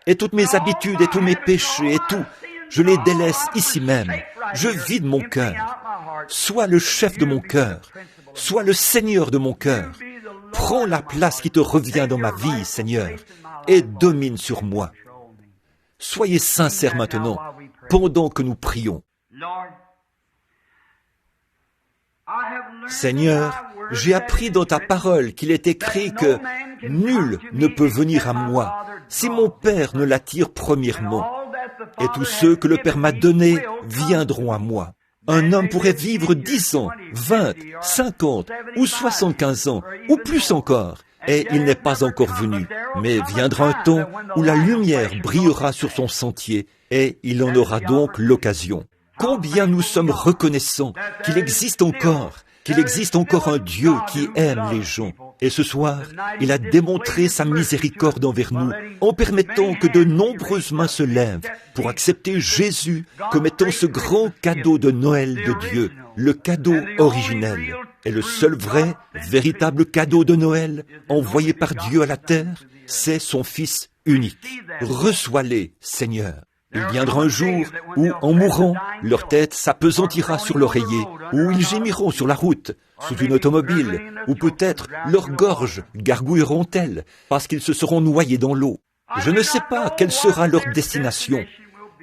Et toutes mes habitudes et tous mes péchés et tout, je les délaisse ici même. Je vide mon cœur. Sois le chef de mon cœur. Sois le Seigneur de mon cœur. Prends la place qui te revient dans ma vie, Seigneur, et domine sur moi. Soyez sincères maintenant, pendant que nous prions. Seigneur, j'ai appris dans ta parole qu'il est écrit que nul ne peut venir à moi si mon Père ne l'attire premièrement. Et tous ceux que le Père m'a donnés viendront à moi. Un homme pourrait vivre 10 ans, 20, 50 ou 75 ans, ou plus encore, et il n'est pas encore venu. Mais viendra un temps où la lumière brillera sur son sentier, et il en aura donc l'occasion. Combien nous sommes reconnaissants qu'il existe encore un Dieu qui aime les gens. Et ce soir, il a démontré sa miséricorde envers nous en permettant que de nombreuses mains se lèvent pour accepter Jésus comme étant ce grand cadeau de Noël de Dieu, le cadeau originel. Et le seul vrai, véritable cadeau de Noël envoyé par Dieu à la terre, c'est son Fils unique. Reçois-les, Seigneur. Il viendra un jour où, en mourant, leur tête s'apesantira sur l'oreiller, où ils gémiront sur la route, sous une automobile, ou peut-être leurs gorges gargouilleront-elles, parce qu'ils se seront noyés dans l'eau. Je ne sais pas quelle sera leur destination,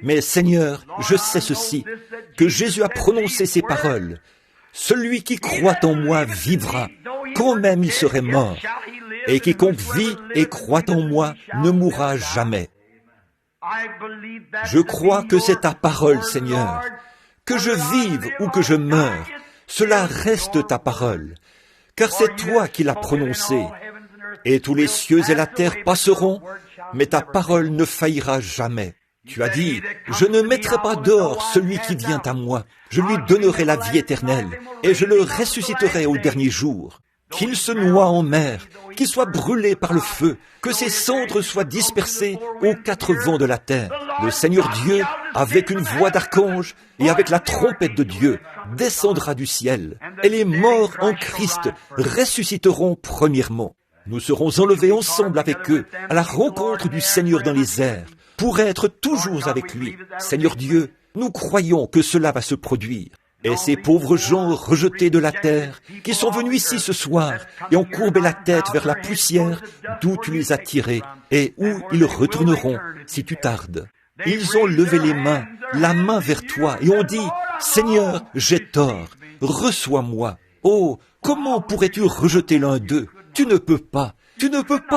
mais Seigneur, je sais ceci, que Jésus a prononcé ces paroles. Celui qui croit en moi vivra, quand même il serait mort, et quiconque vit et croit en moi ne mourra jamais. Je crois que c'est ta parole, Seigneur. Que je vive ou que je meure, cela reste ta parole, car c'est toi qui l'as prononcée. Et tous les cieux et la terre passeront, mais ta parole ne faillira jamais. Tu as dit, je ne mettrai pas dehors celui qui vient à moi. Je lui donnerai la vie éternelle, et je le ressusciterai au dernier jour. Qu'il se noie en mer, qu'il soit brûlé par le feu, que ses cendres soient dispersées aux 4 vents de la terre. Le Seigneur Dieu, avec une voix d'archange et avec la trompette de Dieu, descendra du ciel, et les morts en Christ ressusciteront premièrement. Nous serons enlevés ensemble avec eux à la rencontre du Seigneur dans les airs, pour être toujours avec lui. Seigneur Dieu, nous croyons que cela va se produire. Et ces pauvres gens rejetés de la terre, qui sont venus ici ce soir et ont courbé la tête vers la poussière d'où tu les as tirés et où ils retourneront si tu tardes. Ils ont levé les mains, la main vers toi, et ont dit, « Seigneur, j'ai tort, reçois-moi. » Oh, comment pourrais-tu rejeter l'un d'eux? Tu ne peux pas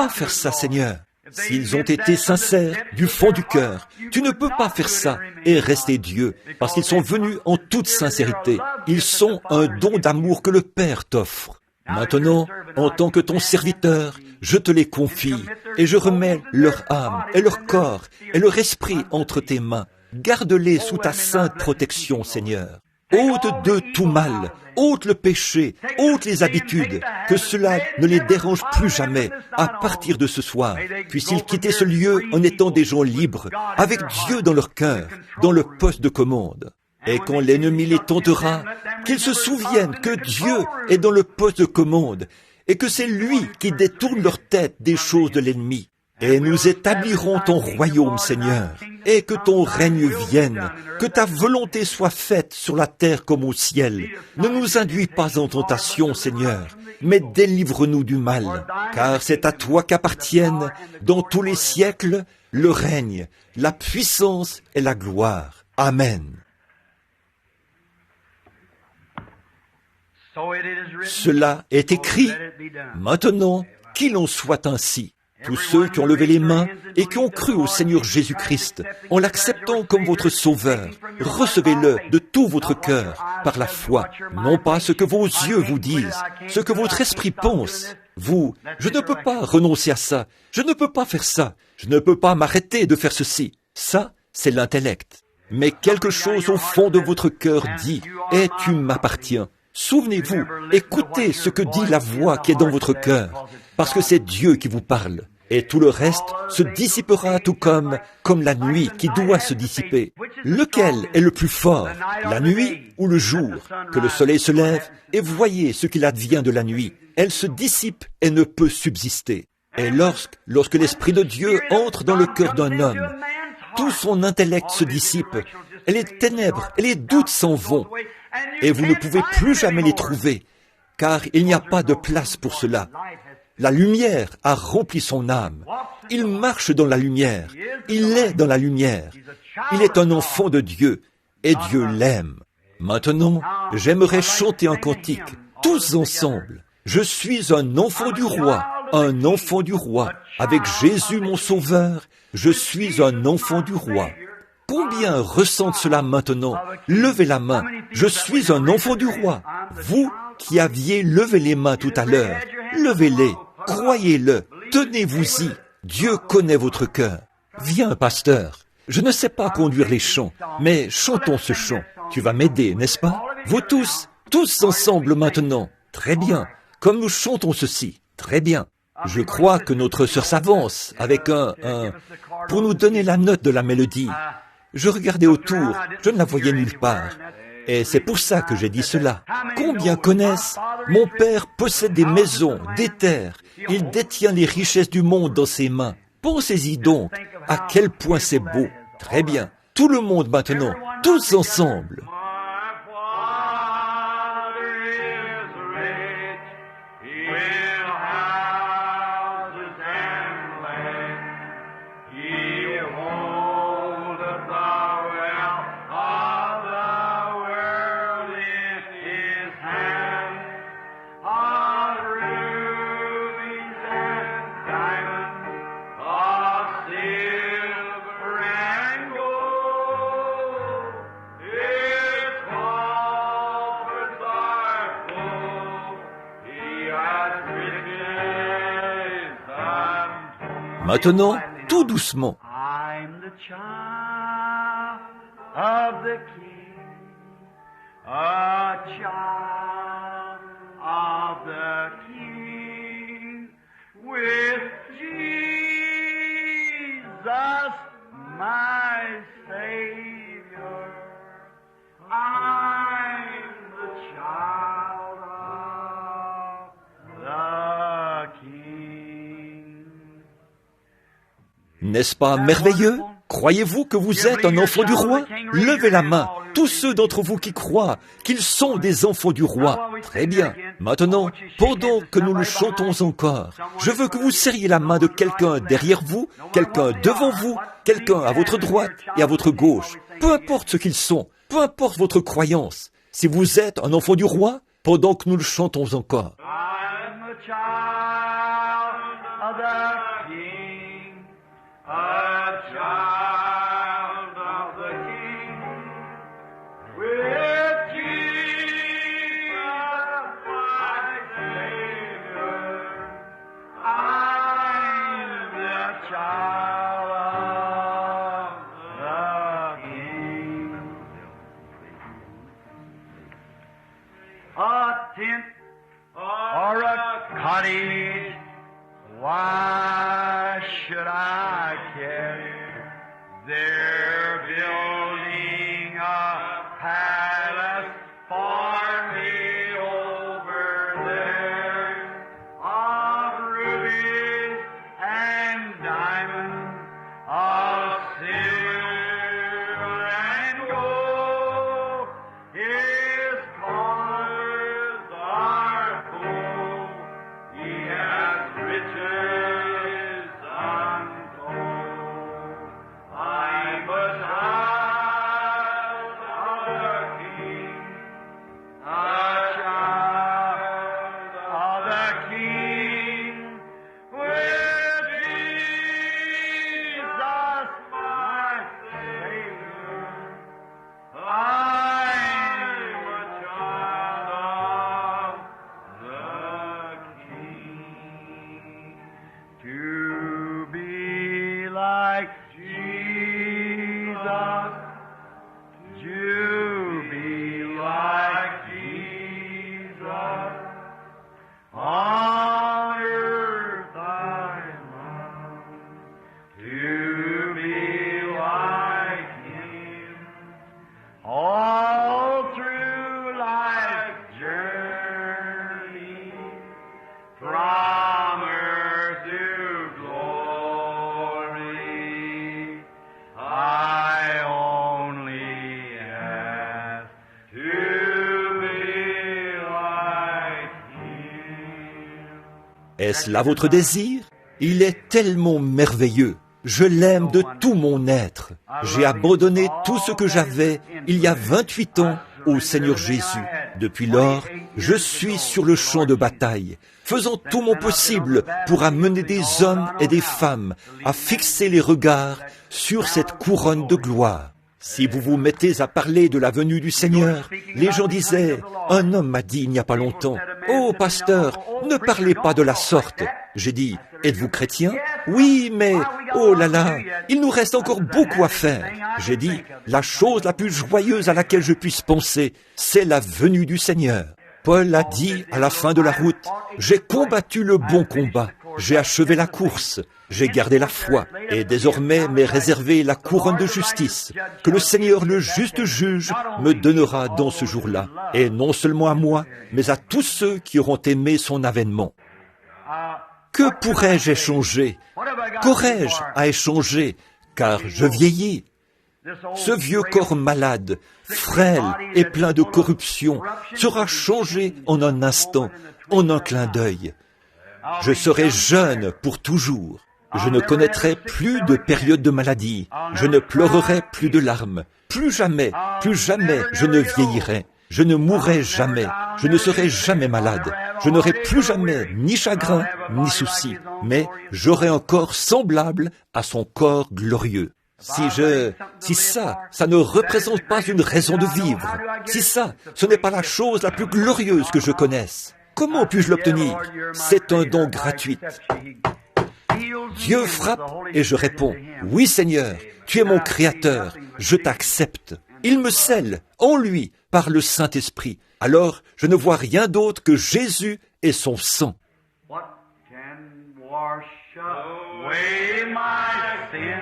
faire ça, Seigneur. S'ils ont été sincères du fond du cœur, tu ne peux pas faire ça et rester Dieu, parce qu'ils sont venus en toute sincérité. Ils sont un don d'amour que le Père t'offre. Maintenant, en tant que ton serviteur, je te les confie, et je remets leur âme et leur corps et leur esprit entre tes mains. Garde-les sous ta sainte protection, Seigneur. Ôte d'eux tout mal, ôte le péché, ôte les habitudes, que cela ne les dérange plus jamais à partir de ce soir. Puissent-ils quitter ce lieu en étant des gens libres, avec Dieu dans leur cœur, dans le poste de commande. Et quand l'ennemi les tentera, qu'ils se souviennent que Dieu est dans le poste de commande, et que c'est lui qui détourne leur tête des choses de l'ennemi. Et nous établirons ton royaume, Seigneur, et que ton règne vienne, que ta volonté soit faite sur la terre comme au ciel. Ne nous induis pas en tentation, Seigneur, mais délivre-nous du mal, car c'est à toi qu'appartiennent, dans tous les siècles, le règne, la puissance et la gloire. Amen. Cela est écrit. Maintenant, qu'il en soit ainsi. Tous ceux qui ont levé les mains et qui ont cru au Seigneur Jésus-Christ, en l'acceptant comme votre Sauveur, recevez-le de tout votre cœur, par la foi, non pas ce que vos yeux vous disent, ce que votre esprit pense. Vous, je ne peux pas renoncer à ça, je ne peux pas faire ça, je ne peux pas m'arrêter de faire ceci. Ça, c'est l'intellect. Mais quelque chose au fond de votre cœur dit, « Et tu m'appartiens ». Souvenez-vous, écoutez ce que dit la voix qui est dans votre cœur, parce que c'est Dieu qui vous parle. Et tout le reste se dissipera tout comme la nuit qui doit se dissiper. Lequel est le plus fort, la nuit ou le jour? Que le soleil se lève, et voyez ce qu'il advient de la nuit. Elle se dissipe et ne peut subsister. Et lorsque l'Esprit de Dieu entre dans le cœur d'un homme, tout son intellect se dissipe, et les ténèbres et les doutes s'en vont, et vous ne pouvez plus jamais les trouver, car il n'y a pas de place pour cela. La lumière a rempli son âme. Il marche dans la lumière. Il est dans la lumière. Il est un enfant de Dieu, et Dieu l'aime. Maintenant, j'aimerais chanter un cantique, tous ensemble. Je suis un enfant du roi, un enfant du roi. Avec Jésus mon sauveur, je suis un enfant du roi. Combien ressentent cela maintenant? Levez la main. Je suis un enfant du roi. Vous qui aviez levé les mains tout à l'heure, levez-les. Croyez-le, tenez-vous-y, Dieu connaît votre cœur. Viens, pasteur, je ne sais pas conduire les chants, mais chantons ce chant. Tu vas m'aider, n'est-ce pas? Vous tous ensemble maintenant. Très bien, comme nous chantons ceci, très bien. Je crois que notre sœur s'avance avec pour nous donner la note de la mélodie. Je regardais autour, je ne la voyais nulle part. Et c'est pour ça que j'ai dit cela. Combien connaissent? Mon père possède des maisons, des terres. Il détient les richesses du monde dans ses mains. Pensez-y donc, à quel point c'est beau. Très bien. Tout le monde maintenant, tous ensemble. Maintenant, tout doucement. I'm the child of the King, a child of the King, with Jesus, my Savior. I'm the child of the King. N'est-ce pas merveilleux? Croyez-vous que vous êtes un enfant du roi? Levez la main, tous ceux d'entre vous qui croient qu'ils sont des enfants du roi. Très bien. Maintenant, pendant que nous le chantons encore, je veux que vous serriez la main de quelqu'un derrière vous, quelqu'un devant vous, quelqu'un à votre droite et à votre gauche. Peu importe ce qu'ils sont, peu importe votre croyance. Si vous êtes un enfant du roi, pendant que nous le chantons encore. I'm a child of the King, a child of the King, with Jesus, my Savior. I'm the child of the King. A tent or a cottage, why should I care? They're building a palace for me over there, of rubies and diamonds, of silver and gold. His cars are full. He has Est-ce là votre désir? Il est tellement merveilleux. Je l'aime de tout mon être. J'ai abandonné tout ce que j'avais il y a 28 ans au Seigneur Jésus. Depuis lors, je suis sur le champ de bataille, faisant tout mon possible pour amener des hommes et des femmes à fixer les regards sur cette couronne de gloire. Si vous vous mettez à parler de la venue du Seigneur, les gens disaient, « Un homme m'a dit il n'y a pas longtemps, « Oh, pasteur, ne parlez pas de la sorte. » J'ai dit, « Êtes-vous chrétien? » « Oui, mais, oh là là, il nous reste encore beaucoup à faire. » J'ai dit, « La chose la plus joyeuse à laquelle je puisse penser, c'est la venue du Seigneur. » Paul a dit à la fin de la route, « J'ai combattu le bon combat, j'ai achevé la course, j'ai gardé la foi, et désormais m'est réservé la couronne de justice, que le Seigneur le juste juge me donnera dans ce jour-là, et non seulement à moi, mais à tous ceux qui auront aimé son avènement. » Que pourrais-je échanger? Qu'aurais-je à échanger? Car je vieillis. Ce vieux corps malade, frêle et plein de corruption sera changé en un instant, en un clin d'œil. Je serai jeune pour toujours. Je ne connaîtrai plus de période de maladie. Je ne pleurerai plus de larmes. Plus jamais je ne vieillirai. Je ne mourrai jamais, je ne serai jamais malade, je n'aurai plus jamais ni chagrin ni souci, mais j'aurai un corps semblable à son corps glorieux. Si ça ne représente pas une raison de vivre, si ça, ce n'est pas la chose la plus glorieuse que je connaisse, comment puis-je l'obtenir? C'est un don gratuit. Dieu frappe et je réponds, « Oui Seigneur, tu es mon Créateur, je t'accepte. » Il me scelle en lui par le Saint-Esprit. Alors, je ne vois rien d'autre que Jésus et son sang. What can wash away my sin?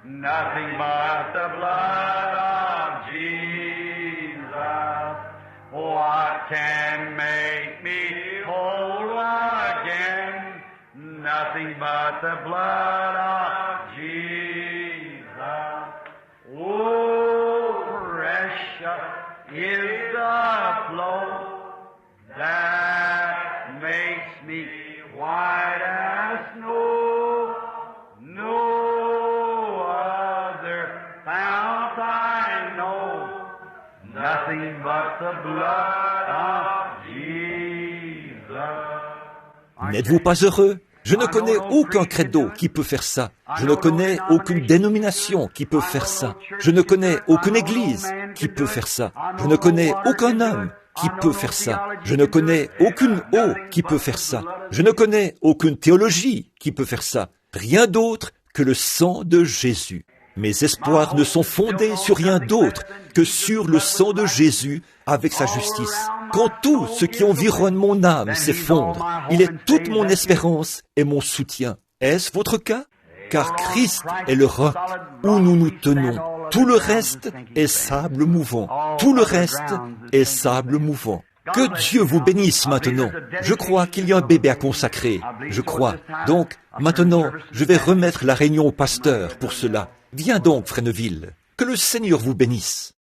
Nothing but the blood of Jesus. What can make me whole again? Nothing but the blood of Jesus. Oh, precious is the flow that makes me white as snow. No other fount I know, nothing but the blood of Jesus. N'êtes-vous pas heureux? Je ne connais aucun credo qui peut faire ça. Je ne connais aucune dénomination qui peut faire ça. Je ne connais aucune église qui peut faire ça. Je ne connais aucun homme qui peut faire ça. Je ne connais aucune eau qui peut faire ça. Je ne connais aucune théologie qui peut faire ça. Rien d'autre que le sang de Jésus. Mes espoirs ne sont fondés sur rien d'autre que sur le sang de Jésus avec sa justice. Quand tout ce qui environne mon âme s'effondre, il est toute mon espérance et mon soutien. Est-ce votre cas? Car Christ est le roc où nous nous tenons. Tout le reste est sable mouvant. Tout le reste est sable mouvant. Que Dieu vous bénisse maintenant. Je crois qu'il y a un bébé à consacrer. Je crois. Donc, maintenant, je vais remettre la réunion au pasteur pour cela. Viens donc, Fresneville. Que le Seigneur vous bénisse.